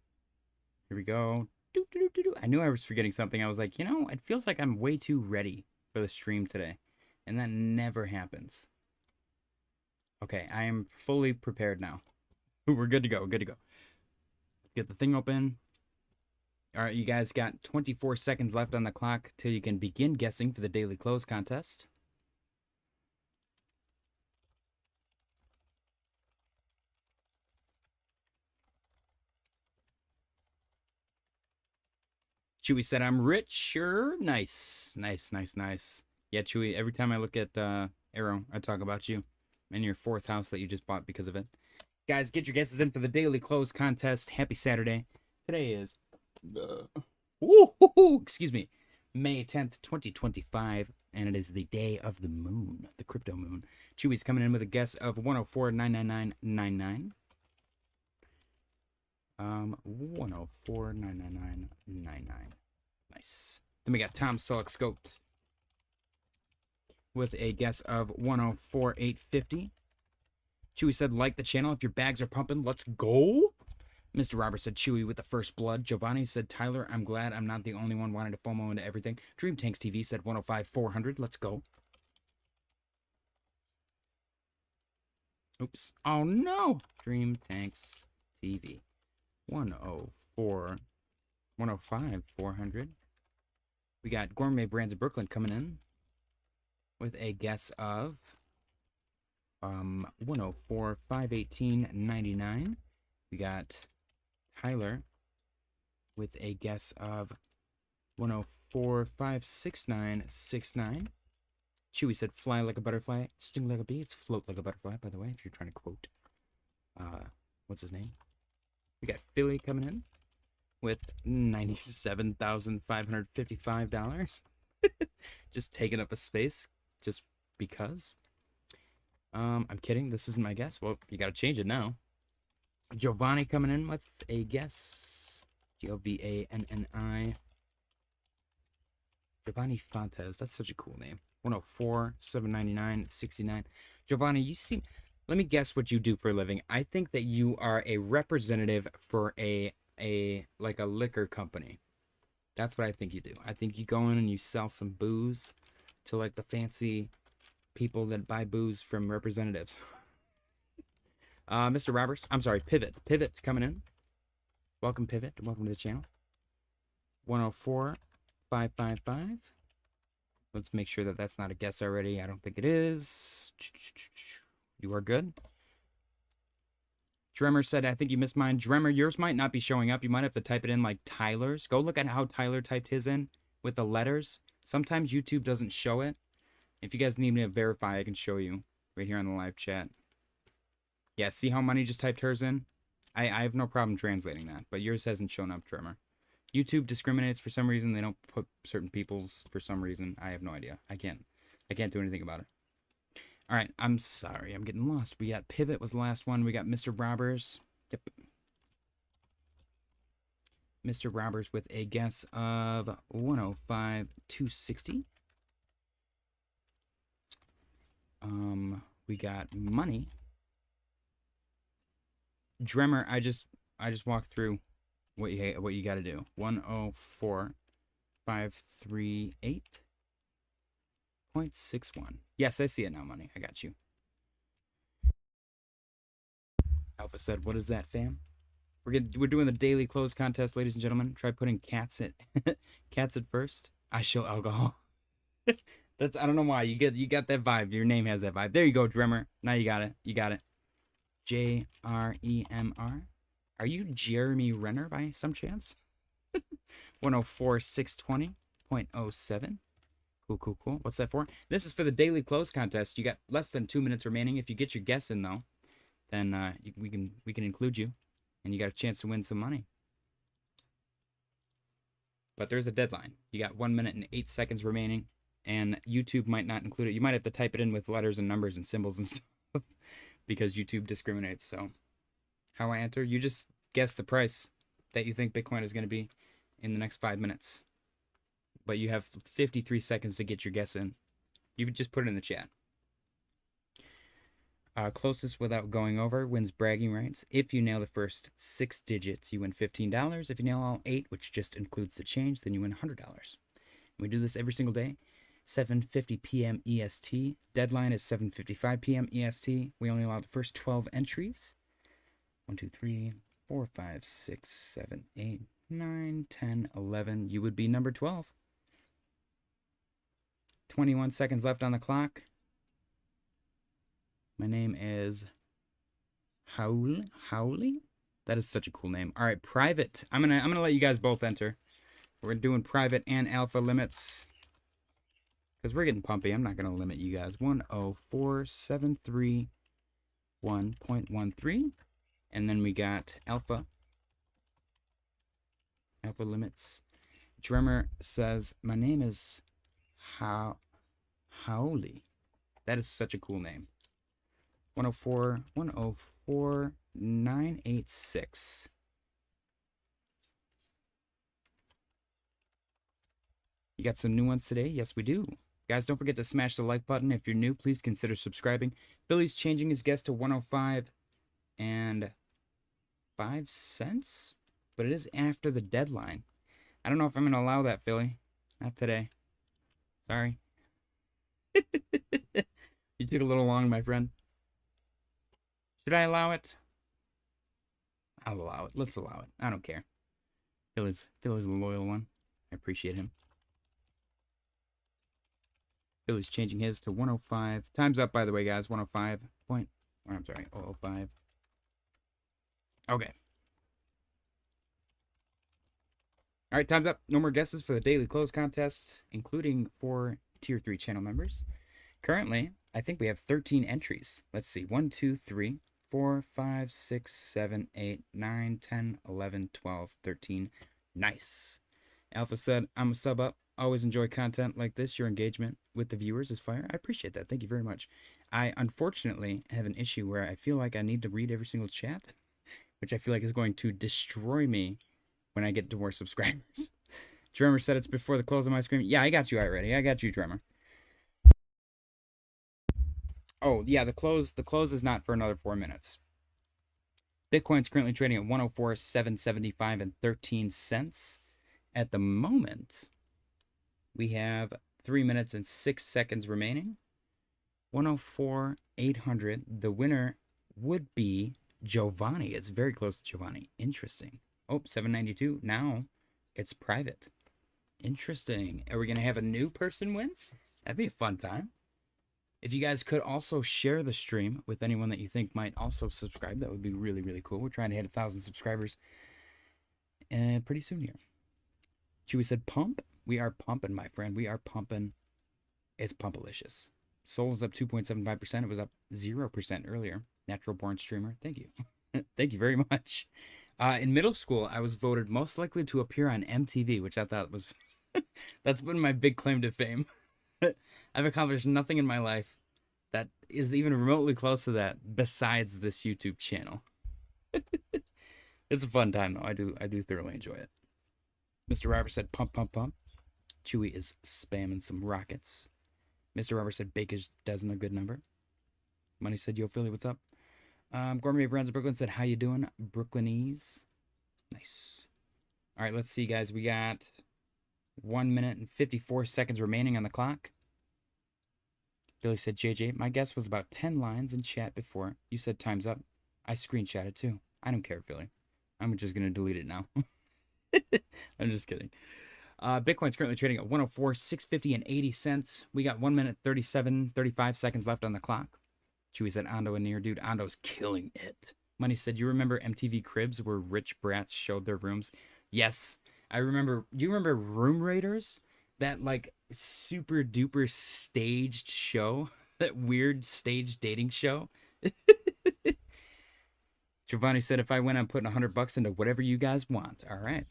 Here we go. I knew I was forgetting something. I was like, it feels like I'm way too ready for the stream today. And that never happens. Okay, I am fully prepared now. We're good to go. Let's get the thing open. All right, you guys got 24 seconds left on the clock till you can begin guessing for the daily close contest. Chewy said, I'm richer. Nice. Yeah, Chewy, every time I look at Arrow, I talk about you and your 4th house that you just bought because of it. Guys, get your guesses in for the daily close contest. Happy Saturday. Today is, excuse me, May 10th, 2025, and it is the day of the moon, the crypto moon. Chewy's coming in with a guess of 104.99999. 104.99999. Nice. Then we got Tom Selleck Scoped with a guess of 104.850. Chewy said, like the channel if your bags are pumping. Let's go. Mr. Robert said, Chewy with the first blood. Giovanni said, Tyler, I'm glad I'm not the only one wanting to FOMO into everything. Dream Tanks TV said 105.400. Let's go. Oops. Oh, no. Dream Tanks TV. 105.400. We got Gourmet Brands of Brooklyn coming in with a guess of 104.518.99. We got Tyler with a guess of 104.569.69. Chewy said fly like a butterfly, sting like a bee. It's float like a butterfly, by the way, if you're trying to quote what's his name? We got Philly coming in with $97,555. Just taking up a space just because. I'm kidding. This isn't my guess. Well, you got to change it now. Giovanni coming in with a guess. Giovanni. Giovanni Fontes. That's such a cool name. 104.799.69. Giovanni, you seem... Let me guess what you do for a living. I think that you are a representative for a liquor company. That's what I think you do. I think you go in and you sell some booze to like the fancy people that buy booze from representatives. Mr. Roberts, I'm sorry, Pivot coming in. Welcome, Pivot. Welcome to the channel. 104.555. Let's make sure that that's not a guess already. I don't think it is. You are good. Dremmer said, I think you missed mine. Dremmer, yours might not be showing up. You might have to type it in like Tyler's. Go look at how Tyler typed his in with the letters. Sometimes YouTube doesn't show it. If you guys need me to verify, I can show you right here on the live chat. Yeah, see how Money just typed hers in? I have no problem translating that, but yours hasn't shown up, Dremmer. YouTube discriminates for some reason. They don't put certain people's for some reason. I have no idea. I can't do anything about it. All right, I'm sorry. I'm getting lost. We got Pivot was the last one. We got Mr. Robbers. Yep. Mr. Robbers with a guess of 105.260. We got Money. Dremmer, I just walked through what you got to do. 104.538. 0.61. Yes, I see it now, money. I got you. Alpha said, what is that, fam? We're doing the daily close contest, ladies and gentlemen. Try putting cats at first. I shall alcohol. That's, I don't know why. You got that vibe. Your name has that vibe. There you go, Drummer. Now you got it. You got it. JREMR. Are you Jeremy Renner by some chance? 104,620.07. Cool. What's that for? This is for the daily close contest. You got less than 2 minutes remaining. If you get your guess in though, then we can include you, and you got a chance to win some money. But there's a deadline. You got 1 minute and 8 seconds remaining, and YouTube might not include it. You might have to type it in with letters and numbers and symbols and stuff because YouTube discriminates. So how I enter? You just guess the price that you think Bitcoin is going to be in the next 5 minutes. But you have 53 seconds to get your guess in. You would just put it in the chat. Closest without going over wins bragging rights. If you nail the first 6 digits, you win $15. If you nail all 8, which just includes the change, then you win $100. We do this every single day, 7:50 p.m. EST. Deadline is 7:55 p.m. EST. We only allow the first 12 entries. 1, 2, 3, 4, 5, 6, 7, 8, 9, 10, 11. You would be number 12. 21 seconds left on the clock. My name is Howley. That is such a cool name. All right, private. I'm gonna let you guys both enter. We're doing private and alpha limits because we're getting pumpy. I'm not gonna limit you guys. 104,731.13, and then we got alpha limits. Drummer says my name is Howley. That is such a cool name. 104,986. You got some new ones today? Yes, we do. Guys, don't forget to smash the like button. If you're new, please consider subscribing. Billy's changing his guess to 105.05, but it is after the deadline. I don't know if I'm going to allow that, Philly. Not today. Sorry. You took a little long, my friend. Should I allow it? I'll allow it. Let's allow it. I don't care. Philly's a loyal one. I appreciate him. Philly's changing his to 105. Time's up, by the way, guys. 105 point. Or I'm sorry, 005. Okay. All right, time's up. No more guesses for the daily close contest, including for Tier 3 channel members. Currently, I think we have 13 entries. Let's see. 1, 2, 3, 4, 5, 6, 7, 8, 9, 10, 11, 12, 13. Nice. Alpha said, I'm a sub up. Always enjoy content like this. Your engagement with the viewers is fire. I appreciate that. Thank you very much. I unfortunately have an issue where I feel like I need to read every single chat, which I feel like is going to destroy me when I get to more subscribers. Drummer said it's before the close of my screen. Yeah, I got you already. I got you, Drummer. Oh, yeah, the close is not for another 4 minutes. Bitcoin's currently trading at 104,775 and 13 cents. At the moment, we have 3 minutes and 6 seconds remaining. 104,800. The winner would be Giovanni. It's very close to Giovanni. Interesting. Oh, 792. Now it's private. Interesting. Are we going to have a new person win? That'd be a fun time. If you guys could also share the stream with anyone that you think might also subscribe, that would be really, really cool. We're trying to hit 1,000 subscribers pretty soon here. Chewy said pump. We are pumping, my friend. We are pumping. It's pumpalicious. Sol is up 2.75%. It was up 0% earlier. Natural born streamer. Thank you. Thank you very much. In middle school, I was voted most likely to appear on MTV, which I thought was... that's been my big claim to fame. I've accomplished nothing in my life that is even remotely close to that besides this YouTube channel. It's a fun time, though. I do thoroughly enjoy it. Mr. Robert said pump, pump, pump. Chewy is spamming some rockets. Mr. Robert said Baker's dozen a good number. Money said, yo, Philly, what's up? Gourmet Brands of Brooklyn said, how you doing, Brooklynese? Nice. All right, let's see, guys. We got 1 minute and 54 seconds remaining on the clock. Billy said, JJ, my guess was about 10 lines in chat before. You said time's up. I screenshotted too. I don't care, Billy. I'm just going to delete it now. I'm just kidding. Bitcoin's currently trading at 104, 650 and 80 cents. We got 1 minute, 35 seconds left on the clock. Chewy said, Ando in here. Dude, Ando's killing it. Money said, you remember MTV Cribs where rich brats showed their rooms? Yes. I remember. Do you remember Room Raiders? That, like, super duper staged show? That weird staged dating show? Giovanni said, if I win, I'm putting $100 into whatever you guys want. All right.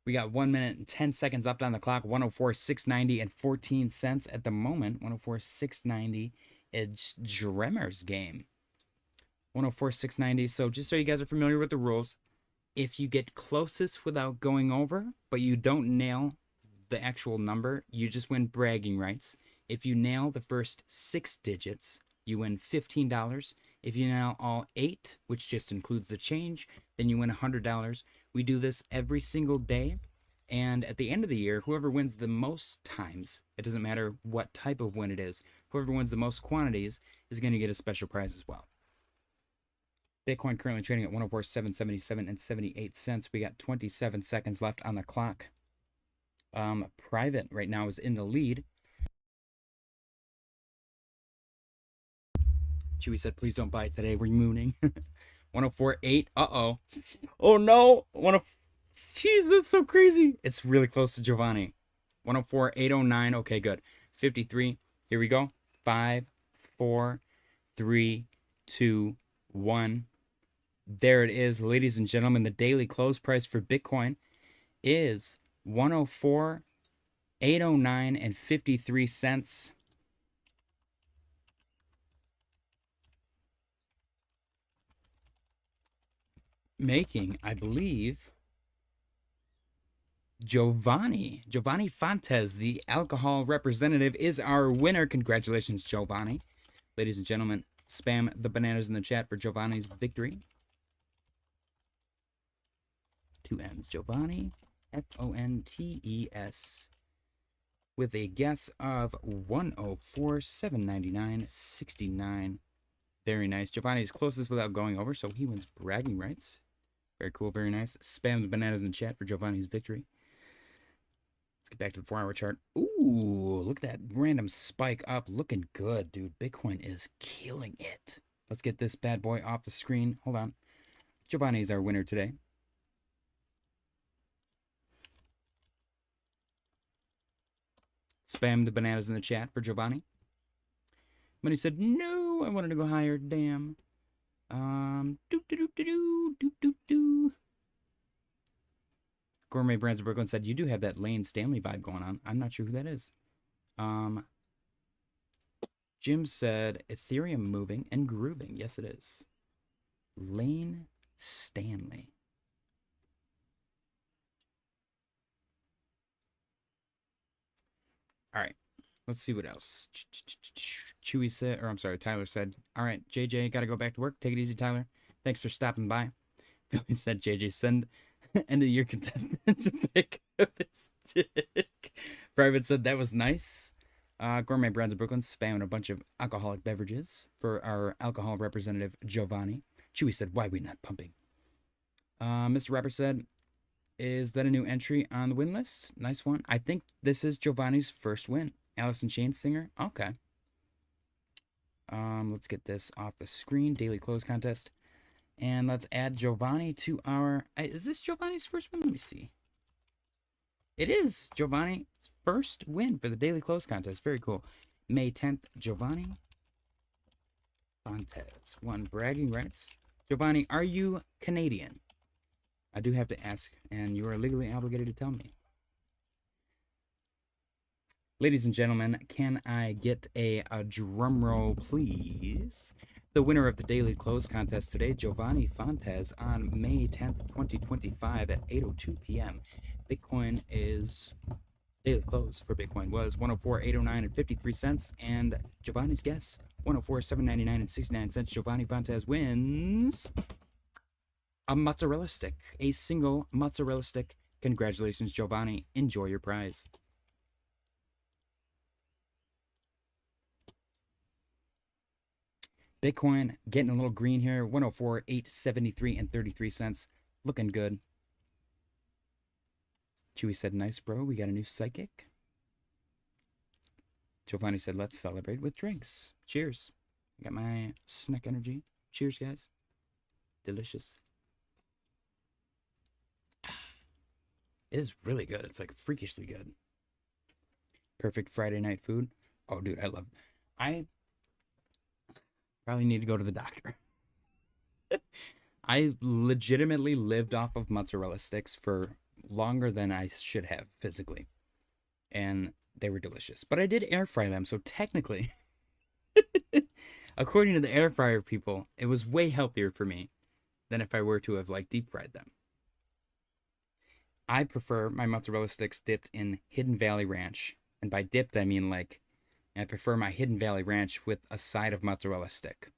We got 1 minute and 10 seconds left on the clock. 104, 690 and 14 cents at the moment. 104, 690. It's Dremmer's game. 104, 690. So just so you guys are familiar with the rules, if you get closest without going over, but you don't nail the actual number, you just win bragging rights. If you nail the first 6 digits, you win $15. If you nail all 8, which just includes the change, then you win $100. We do this every single day, and at the end of the year, whoever wins the most times, it doesn't matter what type of win it is, whoever wins the most quantities is going to get a special prize as well. Bitcoin currently trading at 104, 777 and 78 cents. We got 27 seconds left on the clock. Private right now is in the lead. Chewy said, please don't buy it today. We're mooning. 104.8. Uh-oh. Oh, no. Jeez, that's so crazy. It's really close to Giovanni. 104.809. Okay, good. 53. Here we go. 5, 4, 3, 2, 1. There it is, ladies and gentlemen. The daily close price for Bitcoin is 104.809 and 53 cents. Making, I believe, Giovanni Fontes, the alcohol representative, is our winner. Congratulations, Giovanni. Ladies and gentlemen, spam the bananas in the chat for Giovanni's victory. 2 N's, Giovanni, Fontes, with a guess of 104.799.69. Very nice. Giovanni's closest without going over, so he wins bragging rights. Very cool, very nice. Spam the bananas in the chat for Giovanni's victory. Let's get back to the 4-hour chart. Ooh, look at that random spike up. Looking good, dude. Bitcoin is killing it. Let's get this bad boy off the screen. Hold on. Giovanni's our winner today. Spam the bananas in the chat for Giovanni. Money said, no, I wanted to go higher. Damn. Gourmet Brands of Brooklyn said, you do have that Lane Stanley vibe going on. I'm not sure who that is. Jim said, Ethereum moving and grooving. Yes, it is. Lane Stanley. All right. Let's see what else. Chewy said, or I'm sorry, Tyler said, all right, JJ, got to go back to work. Take it easy, Tyler. Thanks for stopping by. Billy said, JJ, send end of year contestant to pick up his dick. Private said, that was nice. Gourmet Brands of Brooklyn spamming a bunch of alcoholic beverages for our alcohol representative, Giovanni. Chewy said, why are we not pumping? Mr. Rapper said, is that a new entry on the win list? Nice one. I think this is Giovanni's first win. Alice in Chains singer? Okay. Let's get this off the screen. Daily close contest. And let's add Giovanni to our... Is this Giovanni's first win? Let me see. It is Giovanni's first win for the daily close contest. Very cool. May 10th, Giovanni Fontes won bragging rights. Giovanni, are you Canadian? I do have to ask, and you are legally obligated to tell me. Ladies and gentlemen, can I get a drum roll, please? The winner of the daily close contest today, Giovanni Fontes, on May 10th, 2025 at 8:02 p.m. Bitcoin is... Daily close for Bitcoin was 104.809 and 53 cents, and Giovanni's guess, 104.799 and 69 cents. Giovanni Fontes wins a mozzarella stick, a single mozzarella stick. Congratulations, Giovanni. Enjoy your prize. Bitcoin getting a little green here. 104, 873 and 33 cents. Looking good. Chewy said, nice, bro. We got a new psychic. Giovanni said, let's celebrate with drinks. Cheers. I got my SNEK energy. Cheers, guys. Delicious. It is really good. It's like freakishly good. Perfect Friday night food. Oh, dude, I love it. I probably need to go to the doctor. I legitimately lived off of mozzarella sticks for longer than I should have physically. And they were delicious. But I did air fry them, so technically, according to the air fryer people, it was way healthier for me than if I were to have like deep fried them. I prefer my mozzarella sticks dipped in Hidden Valley Ranch. And by dipped, I mean like, I prefer my Hidden Valley Ranch with a side of mozzarella stick.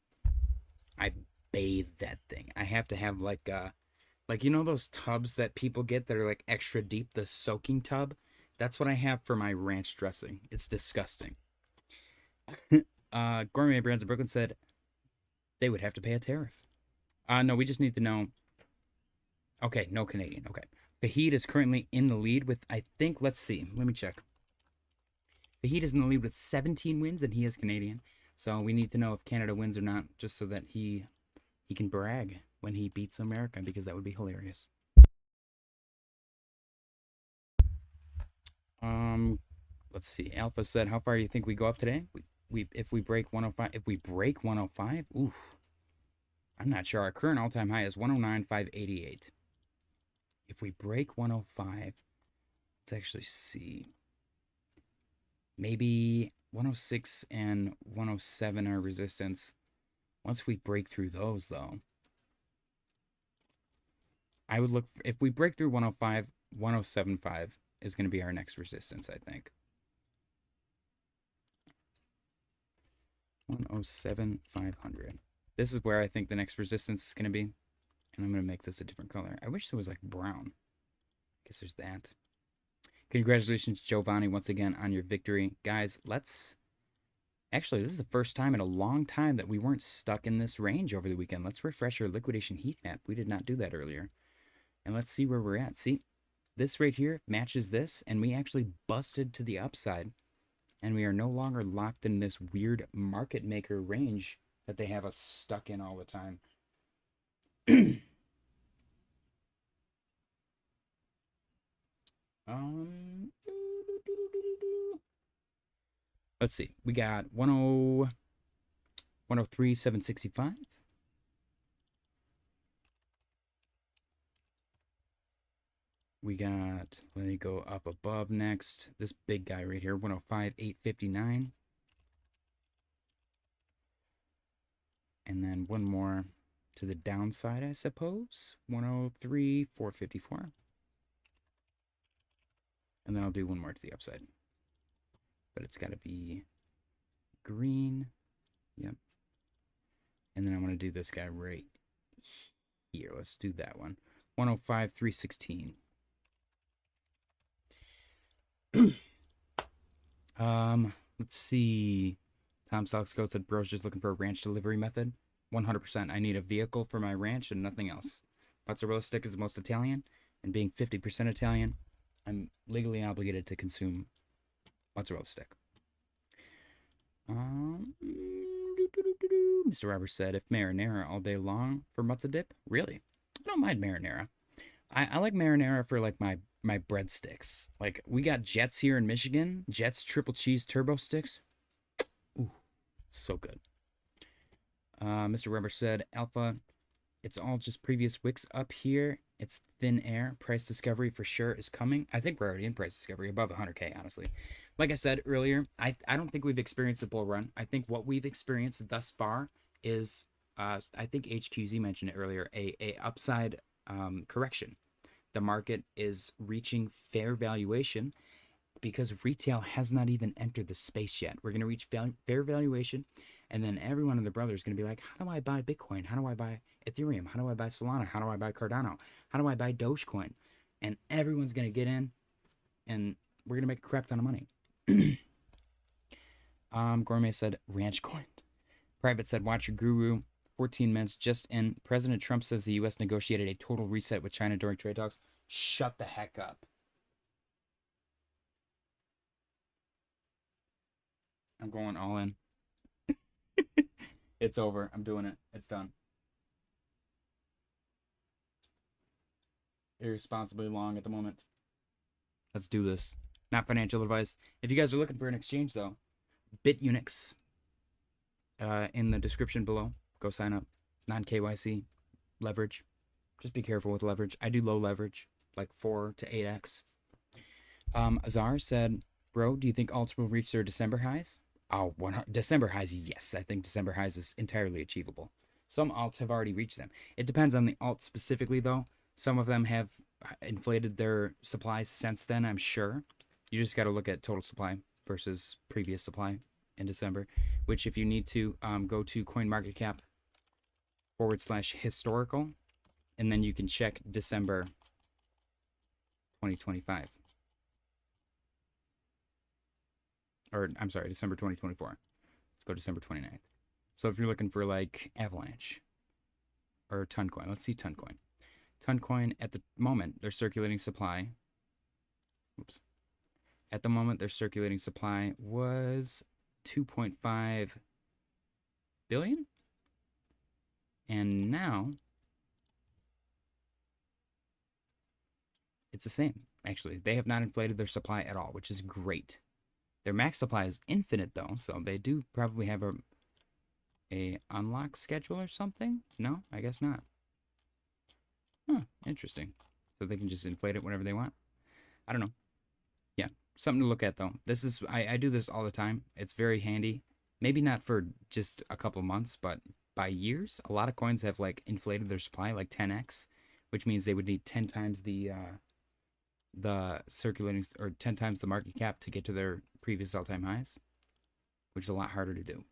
I bathe that thing. I have to have like you know those tubs that people get that are like extra deep, the soaking tub? That's what I have for my ranch dressing. It's disgusting. Gourmet Brands in Brooklyn said they would have to pay a tariff. No, we just need to know. Okay, no Canadian. Okay. Fahid is currently in the lead with, I think, let's see. Let me check. Fahid is in the lead with 17 wins, and he is Canadian. So we need to know if Canada wins or not, just so that he can brag when he beats America, because that would be hilarious. Let's see. Alpha said, how far do you think we go up today? If we break 105, if we break 105, oof. I'm not sure. Our current all-time high is 109,588. If we break 105, let's actually see. Maybe 106 and 107 are resistance. Once we break through those, though, I would look, if we break through 105, 107.5 is going to be our next resistance, I think. 107,500. This is where I think the next resistance is going to be. And I'm going to make this a different color. I wish it was like brown. I guess there's that. Congratulations, Giovanni, once again on your victory. Guys, let's... Actually, this is the first time in a long time that we weren't stuck in this range over the weekend. Let's refresh our liquidation heat map. We did not do that earlier. And let's see where we're at. See, this right here matches this, and we actually busted to the upside. And we are no longer locked in this weird market maker range that they have us stuck in all the time. Let's see. We got 103,765. We got, let me go up above next. This big guy right here, 105,859. And then one more to the downside, I suppose. 103,454. And then I'll do one more to the upside. But it's got to be green. Yep. And then I'm going to do this guy right here. Let's do that one. 105,316. Let's see. Tom Salkscoat said, bro's just looking for a ranch delivery method. 100%. I need a vehicle for my ranch and nothing else. Mozzarella stick is the most Italian, and being 50% Italian, I'm legally obligated to consume mozzarella stick. Mr. Roberts said, if marinara all day long for mozza dip? Really? I don't mind marinara. I like marinara for like my breadsticks. Like, we got Jets here in Michigan. Jets triple cheese turbo sticks. Ooh, so good. Mr. Roberts said, Alpha, it's all just previous wicks up here. It's thin air. Price discovery for sure is coming. I think we're already in price discovery, above 100K, honestly. Like I said earlier, I don't think we've experienced a bull run. I think what we've experienced thus far is, I think HQZ mentioned it earlier, a upside correction. The market is reaching fair valuation because retail has not even entered the space yet. We're going to reach fair valuation, and then every one of the brothers is going to be like, how do I buy Bitcoin? How do I buy Ethereum? How do I buy Solana? How do I buy Cardano? How do I buy Dogecoin? And everyone's going to get in, and we're going to make a crap ton of money. Gourmet said, ranch coin. Private said, watch your guru. 14 minutes just in. President Trump says the U.S. negotiated a total reset with China during trade talks. Shut the heck up. I'm going all in. It's over. I'm doing it. It's done. Irresponsibly long at the moment. Let's do this. Not financial advice. If you guys are looking for an exchange, though, Bitunix in the description below. Go sign up. Non-KYC. Leverage. Just be careful with leverage. I do low leverage, like 4 to 8x. Azar said, bro, do you think alts will reach their December highs? Oh, December highs, yes. I think December highs is entirely achievable. Some alts have already reached them. It depends on the alt specifically, though. Some of them have inflated their supplies since then, I'm sure. You just got to look at total supply versus previous supply in December, which if you need to, go to CoinMarketCap/historical, and then you can check December 2025. Or, I'm sorry, December 2024. Let's go December 29th. So if you're looking for, like, Avalanche or Toncoin, let's see Toncoin. Toncoin, at the moment, their circulating supply, oops. At the moment, their circulating supply was 2.5 billion. And now, it's the same, actually. They have not inflated their supply at all, which is great. Their max supply is infinite, though, so they do probably have a unlock schedule or something? No, I guess not. Huh, interesting. So they can just inflate it whenever they want? I don't know. Yeah, something to look at, though. This is, I do this all the time. It's very handy. Maybe not for just a couple months, but by years. A lot of coins have, like, inflated their supply, like 10x, which means they would need 10 times the circulating, or 10 times the market cap to get to their previous all-time highs, which is a lot harder to do.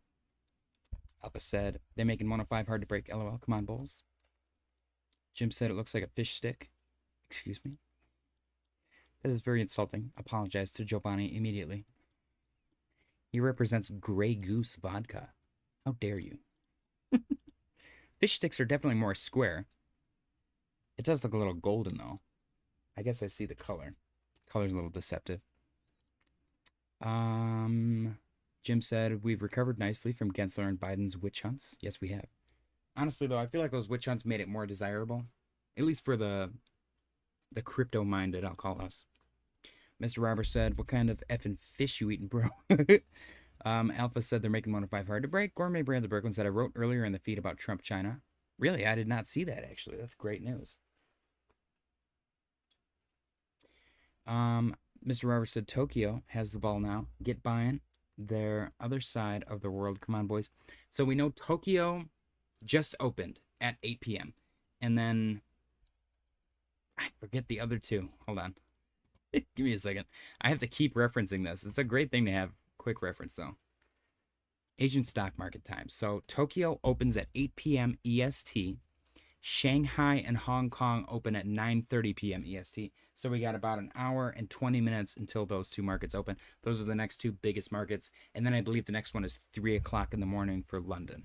Alpha said, they're making 105 hard to break. LOL, come on, bulls. Jim said it looks like a fish stick. Excuse me? That is very insulting. Apologize to Giovanni immediately. He represents Grey Goose vodka. How dare you? Fish sticks are definitely more square. It does look a little golden, though. I guess I see the color. Color's a little deceptive. Jim said, we've recovered nicely from Gensler and Biden's witch hunts. Yes, we have. Honestly, though, I feel like those witch hunts made it more desirable. At least for the crypto-minded, I'll call us. Mr. Robert said, what kind of effing fish you eating, bro? Alpha said they're making 105 hard to break. Gourmet Brands of Brooklyn said, I wrote earlier in the feed about Trump China. Really? I did not see that, actually. That's great news. Mr. Robert said Tokyo has the ball now. Get buying their other side of the world. Come on, boys. So we know Tokyo just opened at 8 p.m. And then I forget the other two. Hold on. Give me a second. I have to keep referencing this. It's a great thing to have quick reference, though. Asian stock market time. So Tokyo opens at 8 p.m. EST. Shanghai and Hong Kong open at 9:30 p.m. EST. So we got about an hour and 20 minutes until those two markets open. Those are the next two biggest markets. And then I believe the next one is 3 o'clock in the morning for London.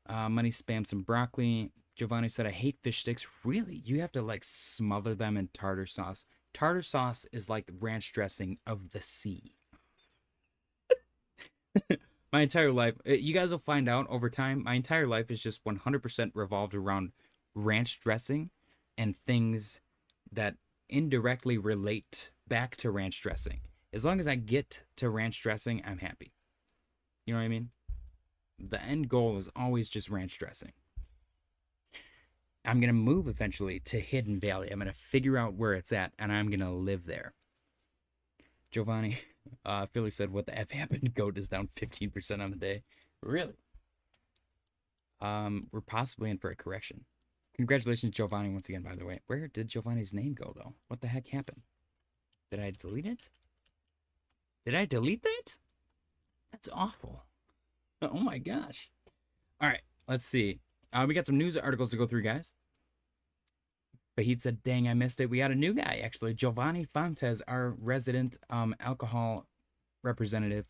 Money spammed some broccoli. Giovanni said, I hate fish sticks. Really? You have to, like, smother them in tartar sauce. Tartar sauce is like the ranch dressing of the sea. My entire life, you guys will find out over time, my entire life is just 100% revolved around ranch dressing and things that indirectly relate back to ranch dressing. As long as I get to ranch dressing, I'm happy. You know what I mean? The end goal is always just ranch dressing. I'm going to move eventually to Hidden Valley. I'm going to figure out where it's at, and I'm going to live there. Giovanni, Philly said, what the F happened? Goat is down 15% on the day. Really? We're possibly in for a correction. Congratulations, Giovanni, once again, by the way. Where did Giovanni's name go, though? What the heck happened? Did I delete it? Did I delete that? That's awful. Oh, my gosh. All right, let's see. We got some news articles to go through, guys. Fahid said, dang, I missed it. We got a new guy, actually. Giovanni Fontes, our resident alcohol representative.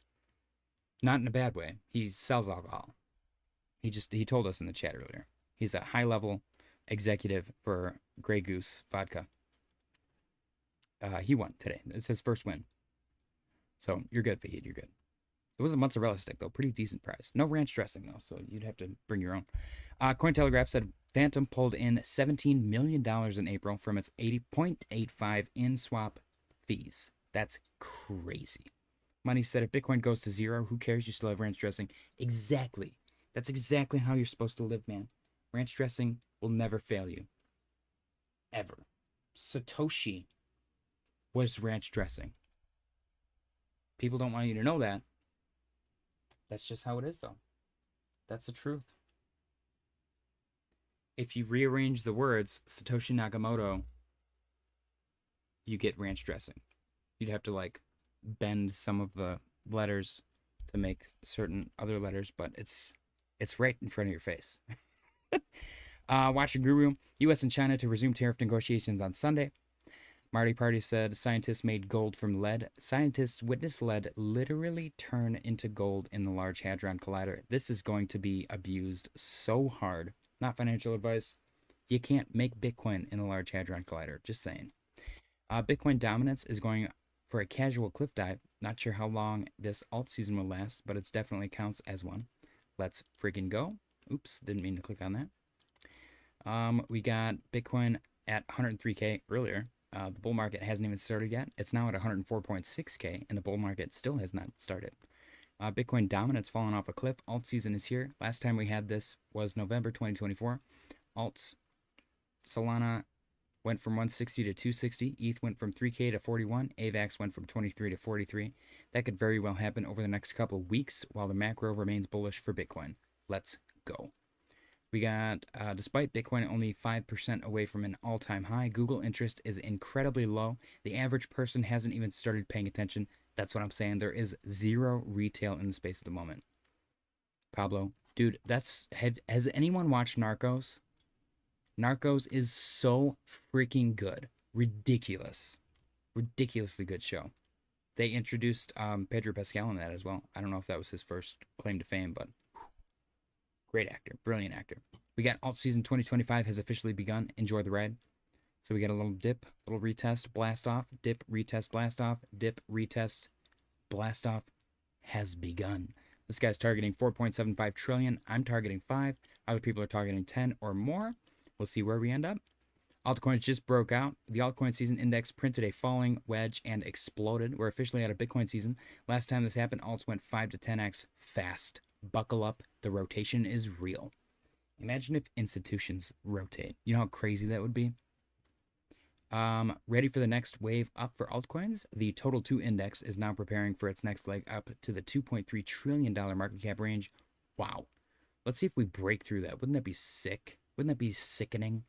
Not in a bad way. He sells alcohol. He told us in the chat earlier. He's a high-level executive for Grey Goose Vodka. He won today. It's his first win. So you're good, Fahid. You're good. It was a mozzarella stick, though. Pretty decent price. No ranch dressing, though, so you'd have to bring your own. Cointelegraph said Phantom pulled in $17 million in April from its 80.85 in swap fees. That's crazy. Money said if Bitcoin goes to zero, who cares? You still have ranch dressing. Exactly. That's exactly how you're supposed to live, man. Ranch dressing will never fail you. Ever. Satoshi was ranch dressing. People don't want you to know that. That's just how it is, though. That's the truth. If you rearrange the words Satoshi Nakamoto, you get ranch dressing. You'd have to, like, bend some of the letters to make certain other letters, but it's right in front of your face. Watcher Guru, U.S. and China to resume tariff negotiations on Sunday. Marty Party said scientists made gold from lead. Scientists witnessed lead literally turn into gold in the Large Hadron Collider. This is going to be abused so hard. Not financial advice. You can't make Bitcoin in the Large Hadron Collider. Just saying. Bitcoin dominance is going for a casual cliff dive. Not sure how long this alt season will last, but it definitely counts as one. Let's freaking go. Oops, didn't mean to click on that. We got Bitcoin at 103K earlier. The bull market hasn't even started yet. It's now at 104.6K, and the bull market still has not started. Bitcoin dominance fallen off a cliff. Alt season is here. Last time we had this was November 2024. Alts, Solana went from 160 to 260. ETH went from 3K to 41. AVAX went from 23 to 43. That could very well happen over the next couple of weeks while the macro remains bullish for Bitcoin. Let's go. We got, despite Bitcoin only 5% away from an all-time high, Google interest is incredibly low. The average person hasn't even started paying attention. That's what I'm saying. There is zero retail in the space at the moment. Pablo, dude, has anyone watched Narcos? Narcos is so freaking good. Ridiculous. Ridiculously good show. They introduced Pedro Pascal in that as well. I don't know if that was his first claim to fame, but great actor. Brilliant actor. We got alt season 2025 has officially begun. Enjoy the ride. So we got a little dip, little retest, blast off, dip, retest, blast off, dip, retest, blast off has begun. This guy's targeting 4.75 trillion. I'm targeting 5. Other people are targeting 10 or more. We'll see where we end up. Altcoins just broke out. The altcoin season index printed a falling wedge and exploded. We're officially out of Bitcoin season. Last time this happened, alts went 5 to 10x fast. Buckle up. The rotation is real. Imagine if institutions rotate. You know how crazy that would be? Ready for the next wave up for altcoins? The Total 2 index is now preparing for its next leg up to the $2.3 trillion market cap range. Wow. Let's see if we break through that. Wouldn't that be sick? Wouldn't that be sickening?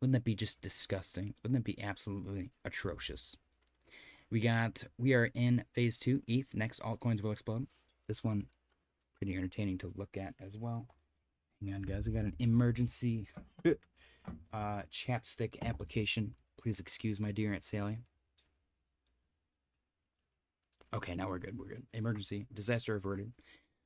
Wouldn't that be just disgusting? Wouldn't that be absolutely atrocious? We are in phase 2. ETH. Next altcoins will explode. This one, pretty entertaining to look at as well. Hang on, guys. I got an emergency chapstick application. Please excuse my dear Aunt Sally. Okay, now we're good. We're good. Emergency. Disaster averted.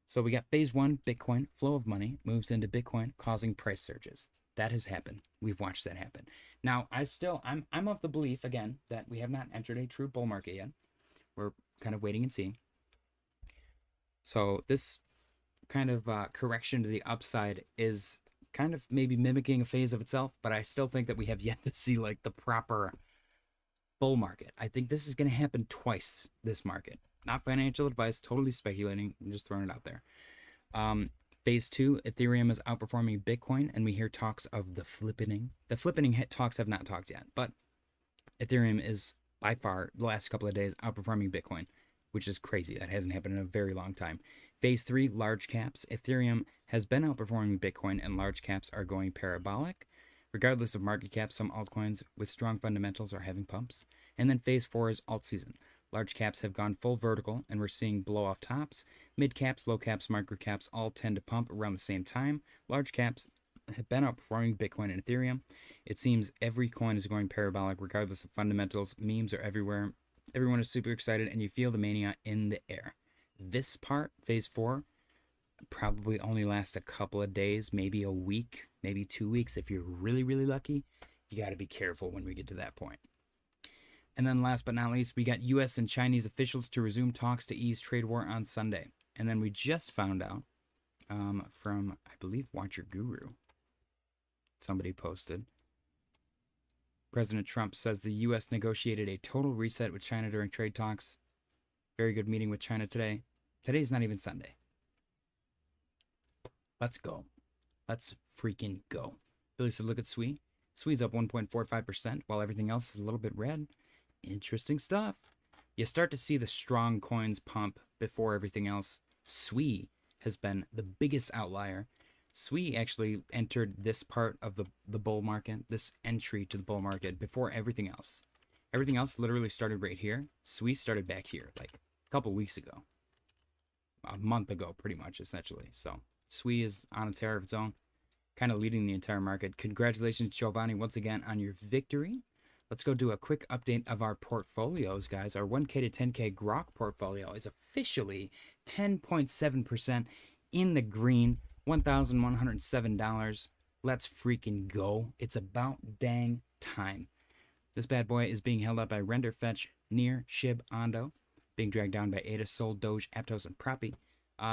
So we got phase 1, Bitcoin. Flow of money moves into Bitcoin, causing price surges. That has happened. We've watched that happen. Now, I'm of the belief, again, that we have not entered a true bull market yet. We're kind of waiting and seeing. So this kind of correction to the upside is kind of maybe mimicking a phase of itself, but I still think that we have yet to see like the proper bull market. I think this is going to happen twice, this market. Not financial advice, totally speculating. I'm just throwing it out there. Phase 2, Ethereum is outperforming Bitcoin, and we hear talks of the flippening. The flippening talks have not talked yet, but Ethereum is by far, the last couple of days, outperforming Bitcoin, which is crazy. That hasn't happened in a very long time. Phase 3, large caps. Ethereum has been outperforming Bitcoin, and large caps are going parabolic. Regardless of market cap, some altcoins with strong fundamentals are having pumps. And then phase 4 is alt season. Large caps have gone full vertical, and we're seeing blow-off tops. Mid caps, low caps, micro caps all tend to pump around the same time. Large caps have been outperforming Bitcoin and Ethereum. It seems every coin is going parabolic regardless of fundamentals. Memes are everywhere. Everyone is super excited, and you feel the mania in the air. This part, phase 4, probably only lasts a couple of days, maybe a week, maybe 2 weeks. If you're really, really lucky, you got to be careful when we get to that point. And then last but not least, we got U.S. and Chinese officials to resume talks to ease trade war on Sunday. And then we just found out from, I believe, Watcher Guru. Somebody posted. President Trump says the U.S. negotiated a total reset with China during trade talks. Very good meeting with China today. Today's not even Sunday. Let's go. Let's freaking go. Billy said, look at SWE. SWE's up 1.45%, while everything else is a little bit red. Interesting stuff. You start to see the strong coins pump before everything else. SWE has been the biggest outlier. SWE actually entered this part of the bull market, this entry to the bull market, before everything else. Everything else literally started right here. SWE started back here, like a couple weeks ago. A month ago, pretty much, essentially. So SWE is on a tear of its own, kind of leading the entire market. Congratulations, Giovanni, once again on your victory. Let's go do a quick update of our portfolios, guys. Our 1K to 10K Grok portfolio is officially 10.7% in the green, $1,107. Let's freaking go. It's about dang time. This bad boy is being held up by Render, Fetch, Near, Shib, Ondo, being dragged down by ADA, Sol, Doge, Aptos, and Proppy.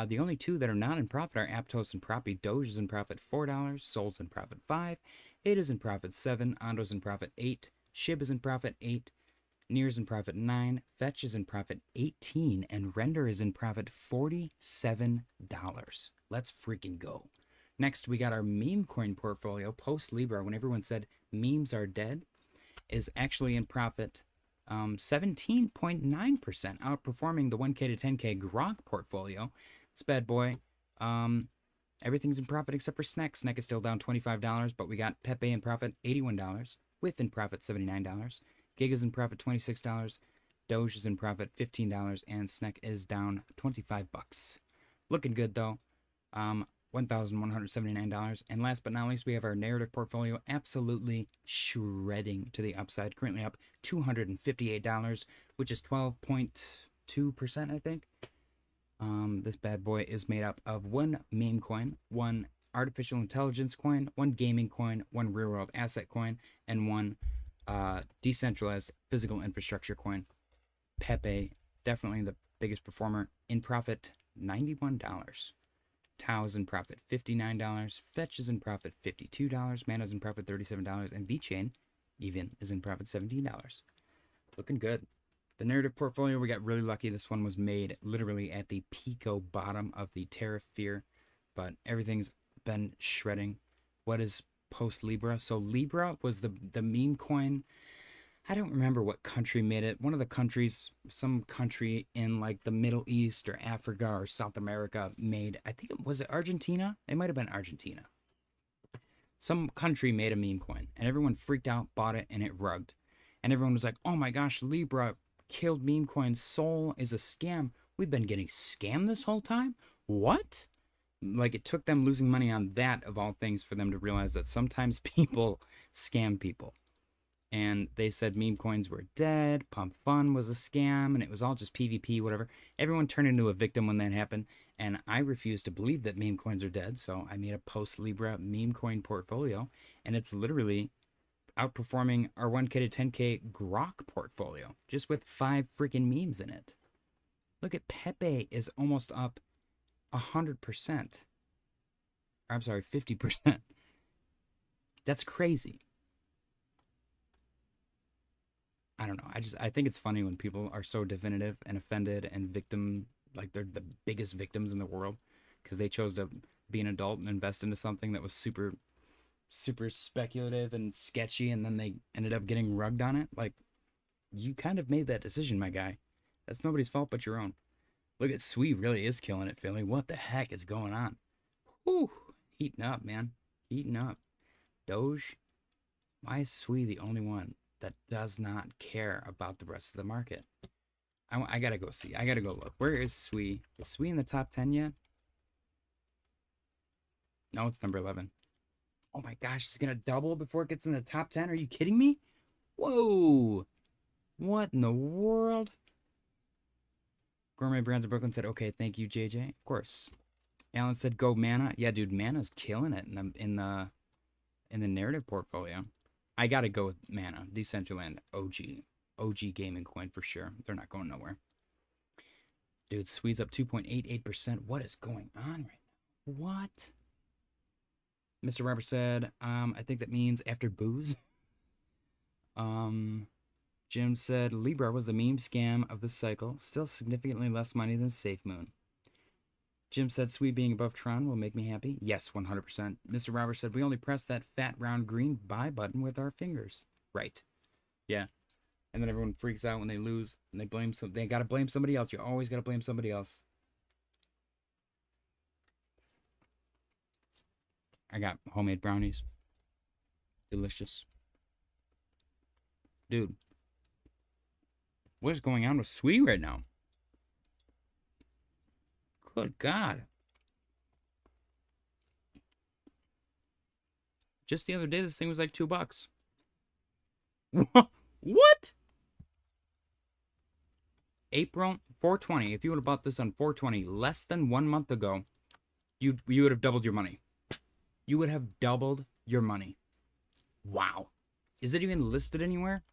The only two that are not in profit are Aptos and Proppy. Doge is in profit $4, Sol's in profit $5, ADA's in profit $7, Ondo's in profit $8, Shib is in profit $8, Near's in profit $9, Fetch is in profit $18, and Render is in profit $47. Let's freaking go. Next, we got our Memecoin portfolio post Libra, when everyone said memes are dead, is actually in profit 17.9%, outperforming the 1K to 10K Grok portfolio. This bad boy, everything's in profit except for SNEK. SNEK is still down $25, but we got Pepe in profit $81, Whiff in profit $79, Giga's in profit $26, Doge is in profit $15, and SNEK is down $25. Looking good though. $1,179. And last but not least, we have our narrative portfolio absolutely shredding to the upside. Currently up $258, which is 12.2%, I think. This bad boy is made up of one meme coin, one artificial intelligence coin, one gaming coin, one real world asset coin, and one decentralized physical infrastructure coin. Pepe, definitely the biggest performer, in profit $91. Tau's in profit $59, Fetch is in profit $52, Mana's in profit $37, and VeChain even is in profit $17. Looking good. The narrative portfolio, we got really lucky. This one was made literally at the pico bottom of the tariff fear, but everything's been shredding. What is post Libra? So Libra was the meme coin. I don't remember what country made it. One of the countries, some country in like the Middle East or Africa or South America made, I think it was Argentina? It might have been Argentina. Some country made a meme coin and everyone freaked out, bought it, and it rugged. And everyone was like, oh my gosh, Libra killed meme coins. Sol is a scam. We've been getting scammed this whole time? What? Like, it took them losing money on that, of all things, for them to realize that sometimes people scam people. And they said meme coins were dead, Pump Fun was a scam, and it was all just PvP, whatever. Everyone turned into a victim when that happened, and I refuse to believe that meme coins are dead, so I made a post-Libra meme coin portfolio, and it's literally outperforming our 1K to 10K Grok portfolio, just with 5 freaking memes in it. Look at Pepe is almost up 100%. I'm sorry, 50%. That's crazy. I don't know. I think it's funny when people are so definitive and offended and victim, like they're the biggest victims in the world because they chose to be an adult and invest into something that was super, super speculative and sketchy, and then they ended up getting rugged on it. Like, you kind of made that decision, my guy. That's nobody's fault but your own. Look at SWE really is killing it, Philly. What the heck is going on? Whew. Heating up, man. Heating up. Doge. Why is SWE the only one that does not care about the rest of the market? I gotta go see. I gotta go look. Where is SWE? Is SWE in the top 10 yet? No, it's number 11. Oh my gosh, it's gonna double before it gets in the top 10. Are you kidding me? Whoa. What in the world? Gourmet Brands of Brooklyn said, okay, thank you, JJ. Of course. Alan said, "Go Mana." Yeah, dude, Mana's killing it in the narrative portfolio. I gotta go with Mana, Decentraland, OG gaming coin for sure. They're not going nowhere. Dude, Swede's up 2.88%. What is going on right now? What? Mr. Robert said, I think that means after booze. Jim said, Libra was the meme scam of the cycle. Still significantly less money than SafeMoon. Jim said, Swede being above Tron will make me happy. Yes, 100%. Mr. Robert said, we only press that fat round green buy button with our fingers. Right. Yeah. And then everyone freaks out when they lose. And they blame they gotta blame somebody else. You always gotta blame somebody else. I got homemade brownies. Delicious. Dude. What is going on with Sweet right now? Good God. Just the other day, this thing was like $2. What? April 420. If you would have bought this on 420 less than 1 month ago, you would have doubled your money. You would have doubled your money. Wow. Is it even listed anywhere?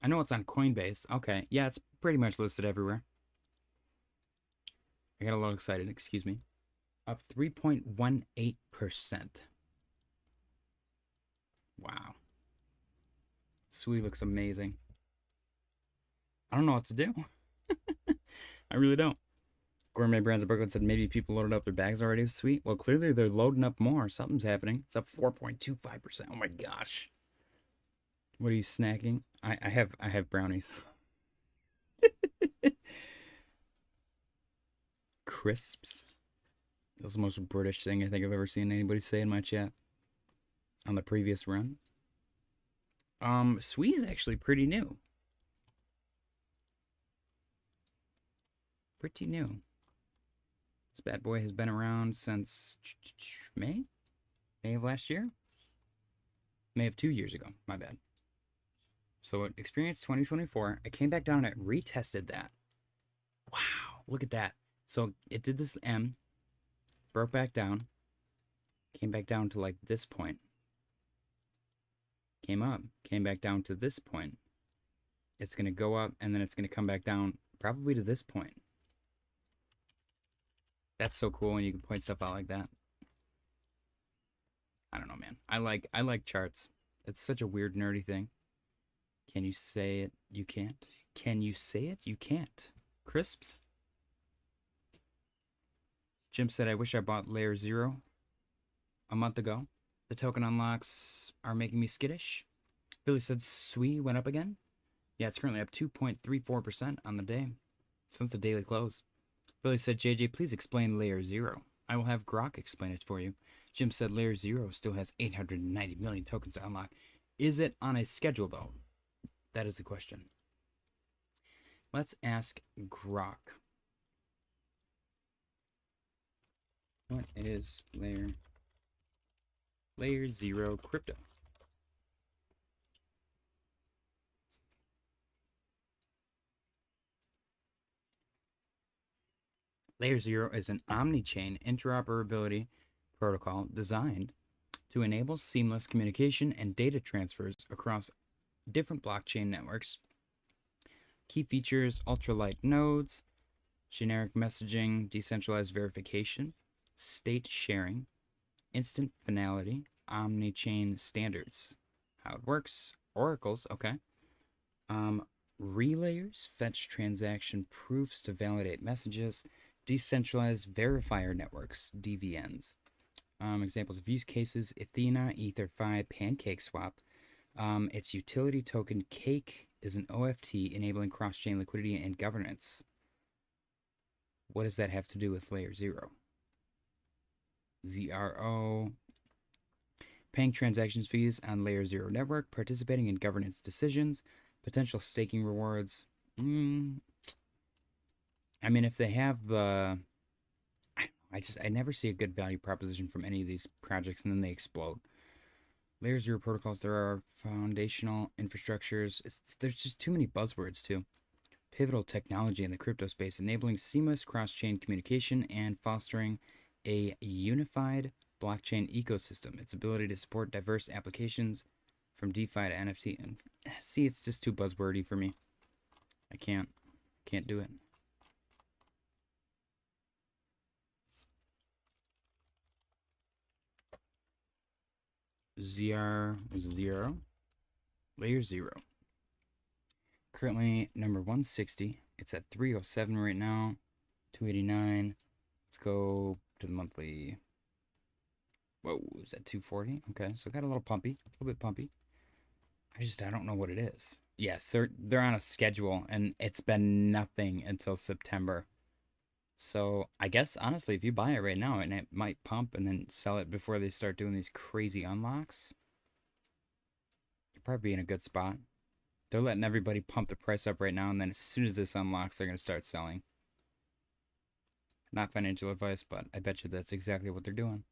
I know it's on Coinbase. Okay. Yeah, it's pretty much listed everywhere. I got a little excited. Excuse me. Up 3.18%. Wow. Sweet looks amazing. I don't know what to do. I really don't. Gourmet Brands of Brooklyn said maybe people loaded up their bags already with Sweet. Well, clearly they're loading up more. Something's happening. It's up 4.25%. Oh my gosh. What are you snacking? I have brownies. Crisps. That's the most British thing I think I've ever seen anybody say in my chat. On the previous run. Sweet is actually pretty new. Pretty new. This bad boy has been around since May? May of last year? May of 2 years ago. My bad. So it experienced 2024. I came back down and I retested that. Wow. Look at that. So it did this M. Broke back down. Came back down to like this point. Came up. Came back down to this point. It's going to go up and then it's going to come back down probably to this point. That's so cool when you can point stuff out like that. I don't know, man. I like charts. It's such a weird nerdy thing. Can you say it? You can't. Can you say it? You can't. Crisps. Jim said, I wish I bought Layer 0 a month ago. The token unlocks are making me skittish. Billy said, Sui went up again. Yeah, it's currently up 2.34% on the day since the daily close. Billy said, JJ, please explain Layer 0. I will have Grok explain it for you. Jim said, Layer 0 still has 890 million tokens to unlock. Is it on a schedule, though? That is the question. Let's ask Grok. What is Layer 0 crypto? Layer 0 is an omni-chain interoperability protocol designed to enable seamless communication and data transfers across different blockchain networks. Key features: ultralight nodes, generic messaging, decentralized verification, state sharing, instant finality, omni-chain standards. How it works: oracles, okay. Relayers fetch transaction proofs to validate messages. Decentralized verifier networks, DVNs. Examples of use cases: Athena, EtherFi, PancakeSwap. Its utility token Cake is an OFT enabling cross-chain liquidity and governance. What does that have to do with Layer 0? ZRO. Paying transactions fees on Layer 0 network, participating in governance decisions, potential staking rewards. I mean, if they have the... I never see a good value proposition from any of these projects, and then they explode. Layer 0 protocols, there are foundational infrastructures. There's just too many buzzwords, too. Pivotal technology in the crypto space, enabling seamless cross-chain communication and fostering a unified blockchain ecosystem. Its ability to support diverse applications from DeFi to NFT. And see, it's just too buzzwordy for me. I can't do it. ZR0, layer 0. Currently number 160. It's at 307 right now. 289. Let's go to the monthly. Whoa, is that 240? Okay, so got a little pumpy, a little bit pumpy. I don't know what it is. Yes, they're on a schedule, and it's been nothing until September. So I guess honestly, if you buy it right now, and it might pump and then sell it before they start doing these crazy unlocks, you're probably in a good spot. They're letting everybody pump the price up right now, and then as soon as this unlocks, they're going to start selling. Not financial advice, but I bet you that's exactly what they're doing.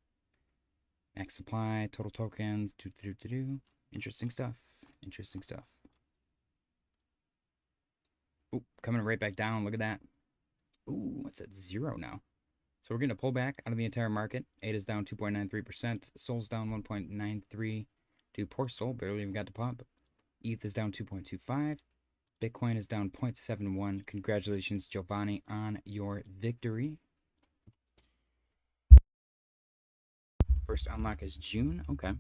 Max supply, total tokens, interesting stuff. Interesting stuff. Ooh, coming right back down. Look at that. Ooh, it's at 0 now. So we're getting a pullback out of the entire market. ADA is down 2.93%. Sol's down 1.93%. Dude, poor Sol barely even got to pump. ETH is down 2.25%. Bitcoin is down 0.71%. Congratulations, Giovanni, on your victory. First unlock is June. Okay.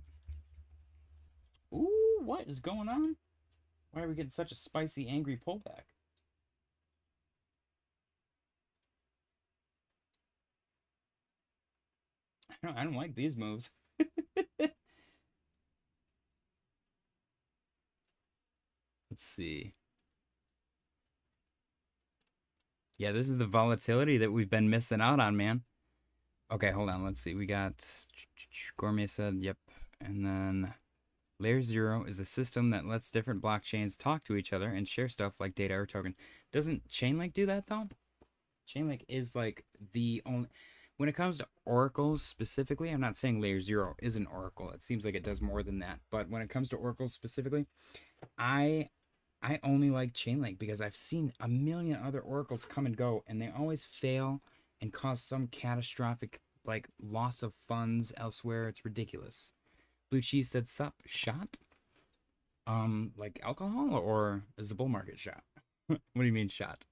Ooh, what is going on? Why are we getting such a spicy, angry pullback? I don't like these moves. Let's see. Yeah, this is the volatility that we've been missing out on, man. Okay, hold on. Let's see. We got Gourmet said, yep. And then Layer 0 is a system that lets different blockchains talk to each other and share stuff like data or token. Doesn't Chainlink do that, though? Chainlink is like the only... When it comes to oracles specifically, I'm not saying Layer 0 is an oracle. It seems like it does more than that. But when it comes to oracles specifically, I only like Chainlink because I've seen a million other oracles come and go, and they always fail and cause some catastrophic like loss of funds elsewhere. It's ridiculous. Blue Cheese said, "Sup, shot? Like alcohol, or is the bull market shot?" What do you mean shot?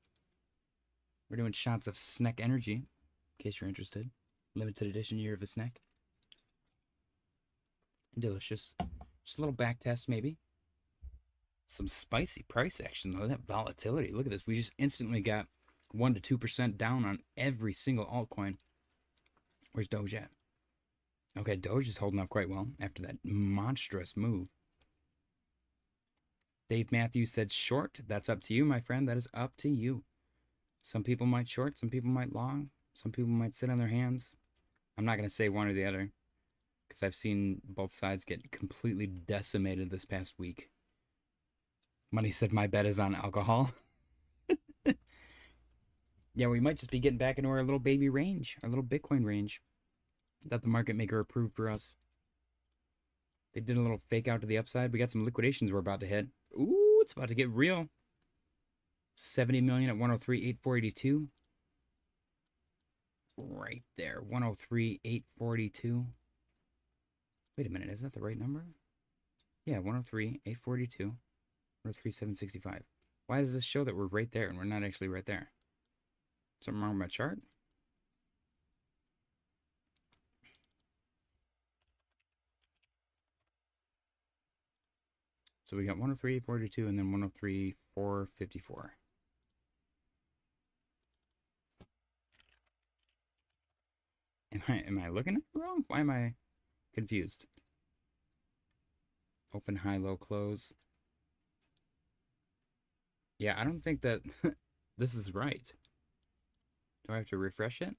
We're doing shots of SNEK energy, in case you're interested. Limited edition year of a SNEK. Delicious. Just a little back test, maybe. Some spicy price action, though. That volatility. Look at this. We just instantly got 1 to 2% down on every single altcoin. Where's Doge at? Okay, Doge is holding up quite well after that monstrous move. Dave Matthews said short. That's up to you, my friend. That is up to you. Some people might short. Some people might long. Some people might sit on their hands. I'm not going to say one or the other, because I've seen both sides get completely decimated this past week. Money said my bet is on alcohol. Yeah, we might just be getting back into our little baby range, our little Bitcoin range that the market maker approved for us. They did a little fake out to the upside. We got some liquidations we're about to hit. Ooh, it's about to get real. 70 million at 103,842. Right there, 103,842. Wait a minute, is that the right number? Yeah, 103,842. 103,765. Why does this show that we're right there and we're not actually right there? Something wrong with my chart? So we got 103,842 and then 103,454. Am I looking at it wrong? Why am I confused? Open, high, low, close. Yeah, I don't think that this is right. Do I have to refresh it?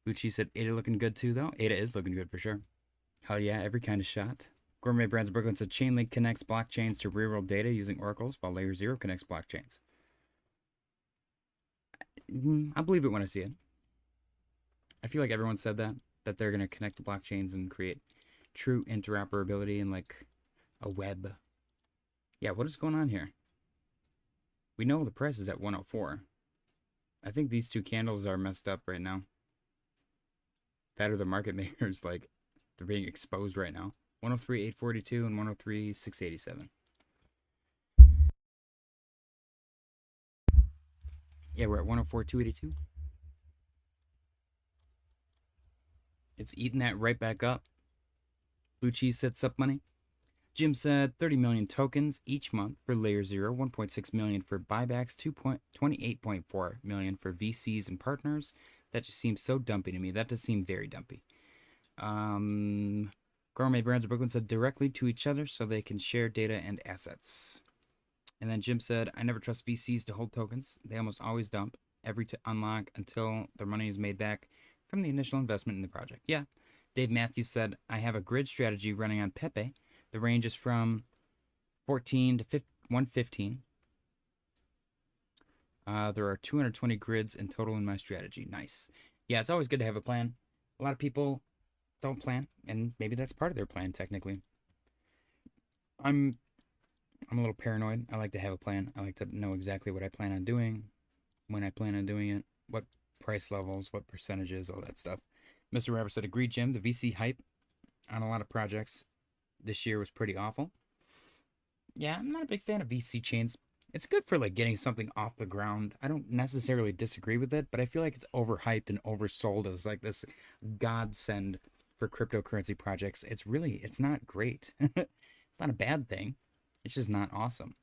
Gucci said ADA looking good too, though. ADA is looking good for sure. Hell yeah, every kind of shot. Gourmet Brands of Brooklyn said Chainlink connects blockchains to real-world data using oracles, while Layer 0 connects blockchains. I believe it when I see it. I feel like everyone said that they're going to connect to blockchains and create true interoperability and like a web. Yeah, what is going on here? We know the price is at 104. I think these two candles are messed up right now. That or the market makers, like, they're being exposed right now. 103,842 and 103,687. Yeah, we're at 104,282. It's eating that right back up. Blue cheese sets up money. Jim said 30 million tokens each month for Layer 0, 1.6 million for buybacks, 28.4 million for VCs and partners. That just seems so dumpy to me. That does seem very dumpy. Gourmet Brands of Brooklyn said directly to each other so they can share data and assets. And then Jim said, I never trust VCs to hold tokens. They almost always dump every to unlock until their money is made back from the initial investment in the project. Yeah. Dave Matthews said, I have a grid strategy running on Pepe. The range is from 14 to 115. There are 220 grids in total in my strategy. Nice. Yeah, it's always good to have a plan. A lot of people don't plan, and maybe that's part of their plan, technically. I'm a little paranoid. I like to have a plan. I like to know exactly what I plan on doing, when I plan on doing it, what price levels, what percentages, all that stuff. Mr. Robert said, agreed, Jim. The VC hype on a lot of projects this year was pretty awful. Yeah, I'm not a big fan of VC chains. It's good for like getting something off the ground. I don't necessarily disagree with it, but I feel like it's overhyped and oversold as like this godsend for cryptocurrency projects. It's not great. It's not a bad thing. It's just not awesome.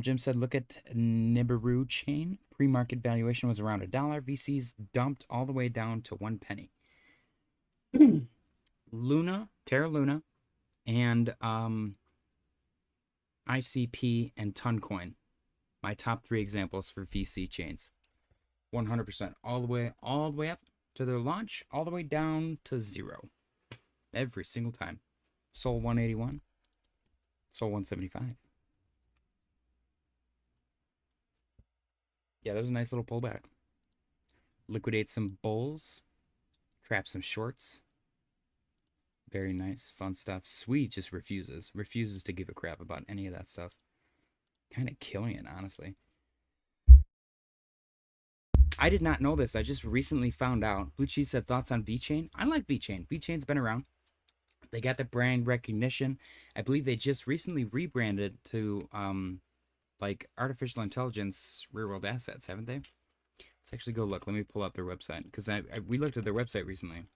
Jim said, look at Nibiru chain. Pre-market valuation was around $1. VCs dumped all the way down to 1 penny. Luna, Terra Luna, and ICP and Toncoin. My top 3 examples for VC chains. 100%. All the way up to their launch, all the way down to 0. Every single time. Sol 181. Sol 175. Yeah, that was a nice little pullback. Liquidate some bulls. Trap some shorts. Very nice. Fun stuff. Sweet just refuses. Refuses to give a crap about any of that stuff. Kind of killing it, honestly. I did not know this. I just recently found out. Blue Cheese said thoughts on VeChain. I like VeChain. VeChain's been around. They got the brand recognition. I believe they just recently rebranded to like artificial intelligence real world assets, haven't they? Let's actually go look. Let me pull up their website because we looked at their website recently.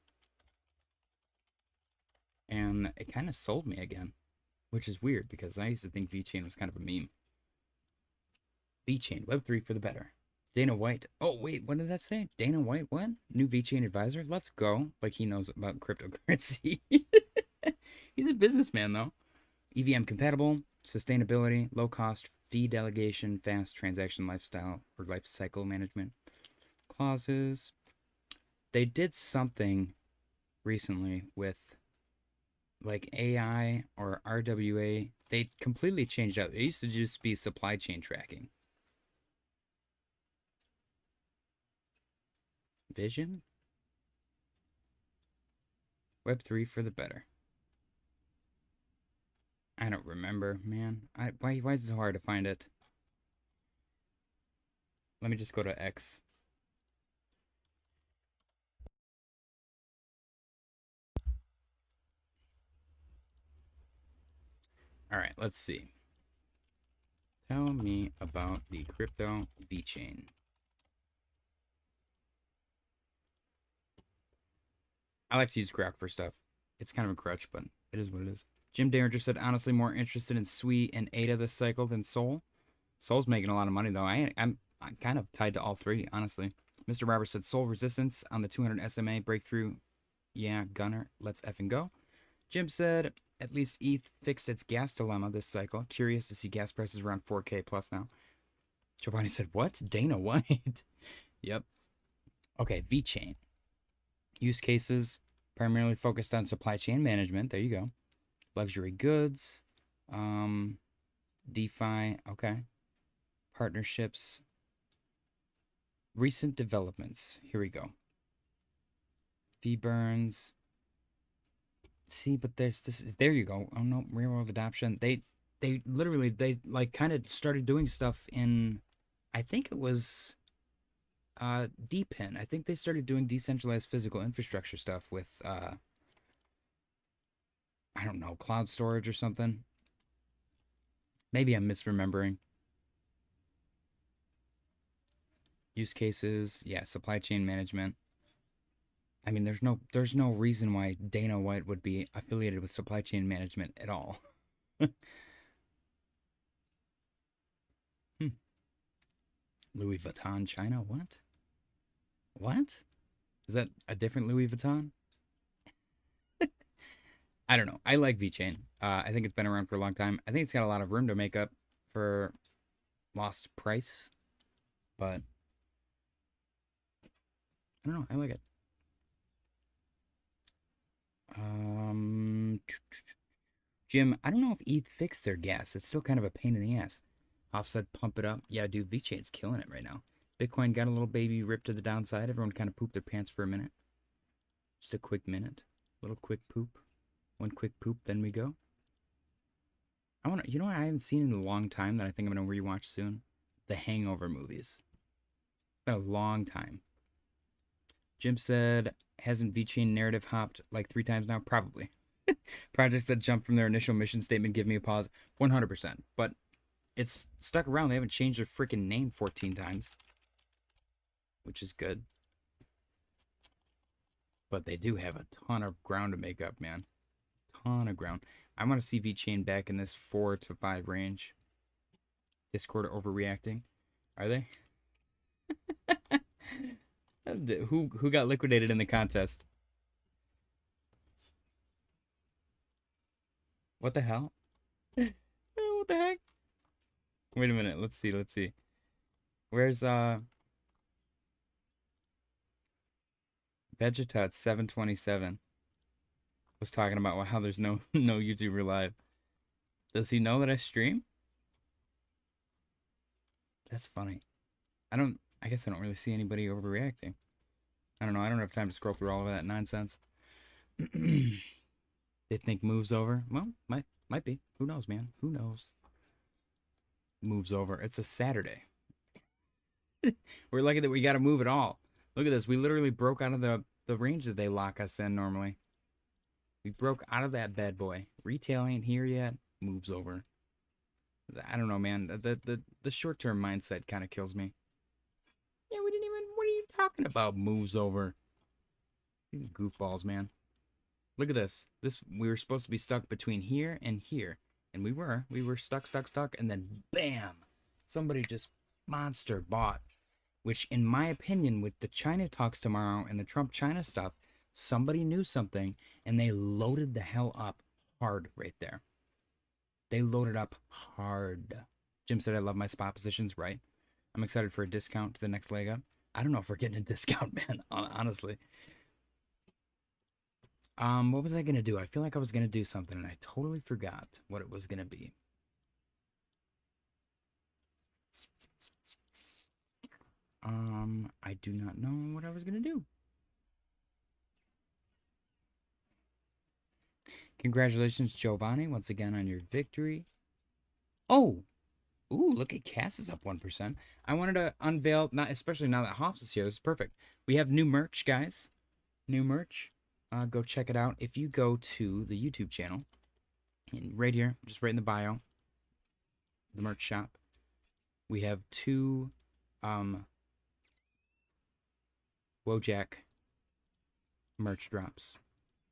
And it kind of sold me again, which is weird because I used to think VeChain was kind of a meme. VeChain, Web3 for the better. Dana White. Oh, wait, what did that say? Dana White, what? New VeChain advisor? Let's go. Like he knows about cryptocurrency. He's a businessman, though. EVM compatible, sustainability, low cost, fee delegation, fast transaction lifestyle or life cycle management. Clauses. They did something recently with like AI or RWA. They completely changed out. It used to just be supply chain tracking. Vision? Web3 for the better. I don't remember, man. Why is it so hard to find it? Let me just go to X. All right, let's see. Tell me about the crypto VeChain. I like to use Grok for stuff. It's kind of a crutch, but it is what it is. Jim Derringer said, honestly, more interested in SWE and ADA this cycle than Sol. Sol's making a lot of money, though. I'm kind of tied to all 3, honestly. Mr. Roberts said, Sol resistance on the 200 SMA breakthrough. Yeah, Gunner, let's effing go. Jim said, at least ETH fixed its gas dilemma this cycle. Curious to see gas prices around 4K plus now. Giovanni said, what? Dana White? Yep. Okay, VeChain. Use cases primarily focused on supply chain management. There you go. Luxury goods. DeFi. Okay. Partnerships. Recent developments. Here we go. Fee burns. See, but there's this. There you go. Oh no, real world adoption. They they literally, they like kind of started doing stuff in, I think it was DPIN. I think they started doing decentralized physical infrastructure stuff with I don't know, cloud storage or something. Maybe I'm misremembering. Use cases, yeah, supply chain management. I mean, there's no reason why Dana White would be affiliated with supply chain management at all. Hmm. Louis Vuitton, China, what? What? Is that a different Louis Vuitton? I don't know. I like VeChain. I think it's been around for a long time. I think it's got a lot of room to make up for lost price, but I don't know. I like it. Jim, I don't know if ETH fixed their gas. It's still kind of a pain in the ass. Offset, pump it up. Yeah, dude, VeChain's killing it right now. Bitcoin got a little baby rip to the downside. Everyone kind of pooped their pants for a minute. Just a quick minute. Little quick poop. One quick poop, then we go. I want to, you know what I haven't seen in a long time that I think I'm going to rewatch soon? The Hangover movies. It's been a long time. Jim said, hasn't VeChain narrative hopped like 3 times now? Probably. Projects that jump from their initial mission statement give me a pause. 100%. But it's stuck around. They haven't changed their freaking name 14 times. Which is good. But they do have a ton of ground to make up, man. Ton of ground. I want to see VeChain back in this 4 to 5 range. Discord overreacting. Are they? Who got liquidated in the contest? What the hell? What the heck? Wait a minute. Let's see. Where's Vegetat 727 was talking about how there's no YouTuber live. Does he know that I stream? That's funny. I guess I don't really see anybody overreacting. I don't know. I don't have time to scroll through all of that nonsense. They think moves over. Well, might be. Who knows, man? Who knows? Moves over. It's a Saturday. We're lucky that we got to move at all. Look at this. We literally broke out of the range that they lock us in normally. We broke out of that bad boy. Retail ain't here yet. Moves over. I don't know, man. The short-term mindset kind of kills me. Yeah, we didn't even... What are you talking about? Moves over. Goofballs, man. Look at this. We were supposed to be stuck between here and here. And we were. We were stuck. And then, bam! Somebody just monster bought. Which, in my opinion, with the China talks tomorrow and the Trump-China stuff, somebody knew something, and they loaded the hell up hard right there. They loaded up hard. Jim said, I love my spot positions, right? I'm excited for a discount to the next leg up. I don't know if we're getting a discount, man, honestly. What was I going to do? I feel like I was going to do something, and I totally forgot what it was going to be. I do not know what I was going to do. Congratulations, Giovanni, once again on your victory. Oh! Ooh, look at Cass is up 1%. I wanted to unveil, especially now that Hoffs is here, this is perfect. We have new merch, guys. New merch. Go check it out. If you go to the YouTube channel, right here, just right in the bio, the merch shop, we have 2 Wojak merch drops.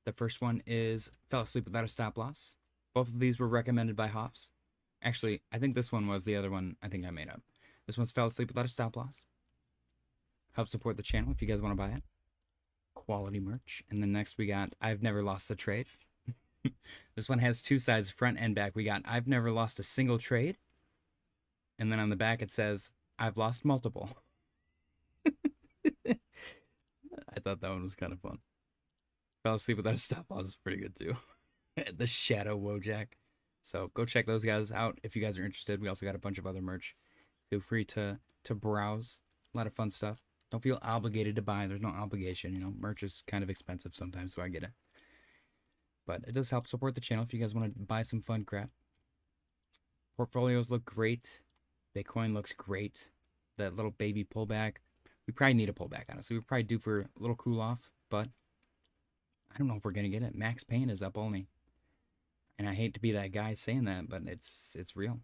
The first one is Fell Asleep Without a Stop Loss. Both of these were recommended by Hoffs. Actually, I think this one was the other one I think I made up. This one's Fell Asleep Without a Stop Loss. Help support the channel if you guys want to buy it. Quality merch. And then next we got I've Never Lost a Trade. This one has 2 sides, front and back. We got I've never lost a single trade. And then on the back it says I've lost multiple. I thought that one was kind of fun. Fell Asleep Without a Stop Loss is pretty good too. The Shadow Wojak. So go check those guys out if you guys are interested. We also got a bunch of other merch. Feel free to browse. A lot of fun stuff. Don't feel obligated to buy. There's no obligation. You know, merch is kind of expensive sometimes, so I get it. But it does help support the channel if you guys want to buy some fun crap. Portfolios look great. Bitcoin looks great. That little baby pullback. We probably need a pullback, honestly. We're probably due for a little cool off, but I don't know if we're gonna get it. Max Payne is up only. And I hate to be that guy saying that, but it's real.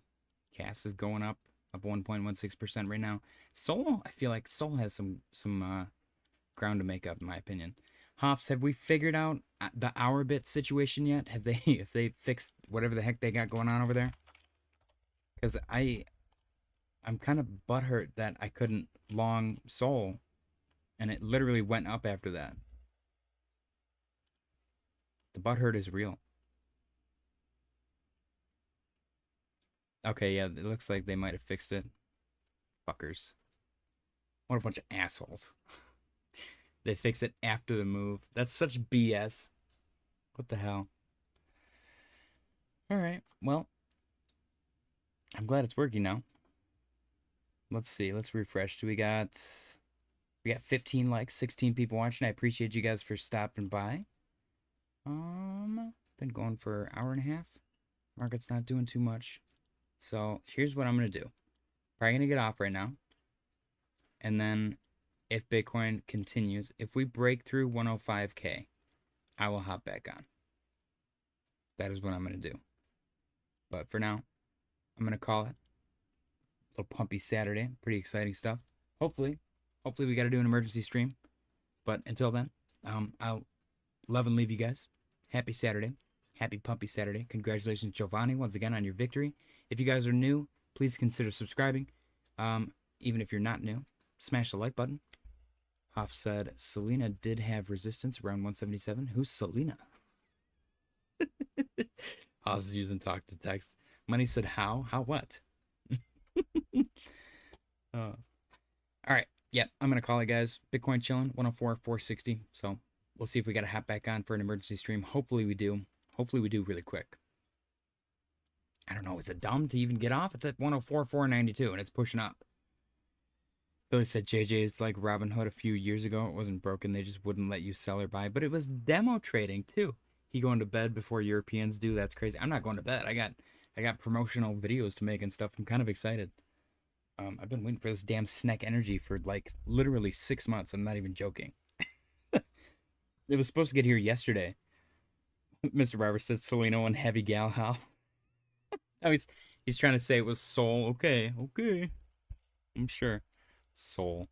CAS is going up 1.16% right now. Sol, I feel like Sol has some ground to make up, in my opinion. Hoffs, have we figured out the Ourbit situation yet? Have they if they fixed whatever the heck they got going on over there? Because I'm kind of butthurt that I couldn't long Sol, and it literally went up after that. The butthurt is real. Okay, yeah, it looks like they might have fixed it. Fuckers. What a bunch of assholes. They fix it after the move. That's such BS. What the hell? Alright, well. I'm glad it's working now. Let's see, let's refresh. We got 15 likes, 16 people watching. I appreciate you guys for stopping by. Been going for an hour and a half. Market's not doing too much. So here's what I'm going to do. Probably going to get off right now. And then if Bitcoin continues, if we break through 105K, I will hop back on. That is what I'm going to do. But for now, I'm going to call it. A little pumpy Saturday. Pretty exciting stuff. Hopefully we got to do an emergency stream. But until then, I'll love and leave you guys. Happy Saturday. Happy pumpy Saturday. Congratulations, Giovanni, once again on your victory. If you guys are new, please consider subscribing. Even if you're not new, smash the like button. Hoff said, Selena did have resistance around 177. Who's Selena? Hoff's using talk to text. Money said, how? How what? All right. Yep, I'm going to call it, guys. Bitcoin chilling, 104,460. So we'll see if we got to hop back on for an emergency stream. Hopefully we do. Hopefully we do really quick. I don't know. Is it dumb to even get off? It's at 104,492 and it's pushing up. Billy said JJ is like Robinhood a few years ago. It wasn't broken. They just wouldn't let you sell or buy. But it was demo trading too. He going to bed before Europeans do. That's crazy. I'm not going to bed. I got promotional videos to make and stuff. I'm kind of excited. I've been waiting for this damn SNEK energy for like literally 6 months. I'm not even joking. It was supposed to get here yesterday. Mr. Barber said Selena and Heavy Gal House. Oh, he's trying to say it was Soul. Okay. I'm sure. Soul.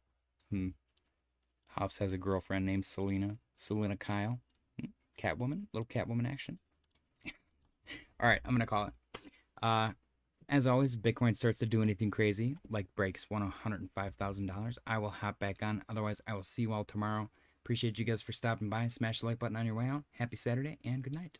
Hobbs has a girlfriend named Selena. Selena Kyle. Catwoman. Little Catwoman action. Alright, I'm gonna call it. As always, if Bitcoin starts to do anything crazy, like breaks $105,000, I will hop back on. Otherwise, I will see you all tomorrow. Appreciate you guys for stopping by. Smash the like button on your way out. Happy Saturday, and good night.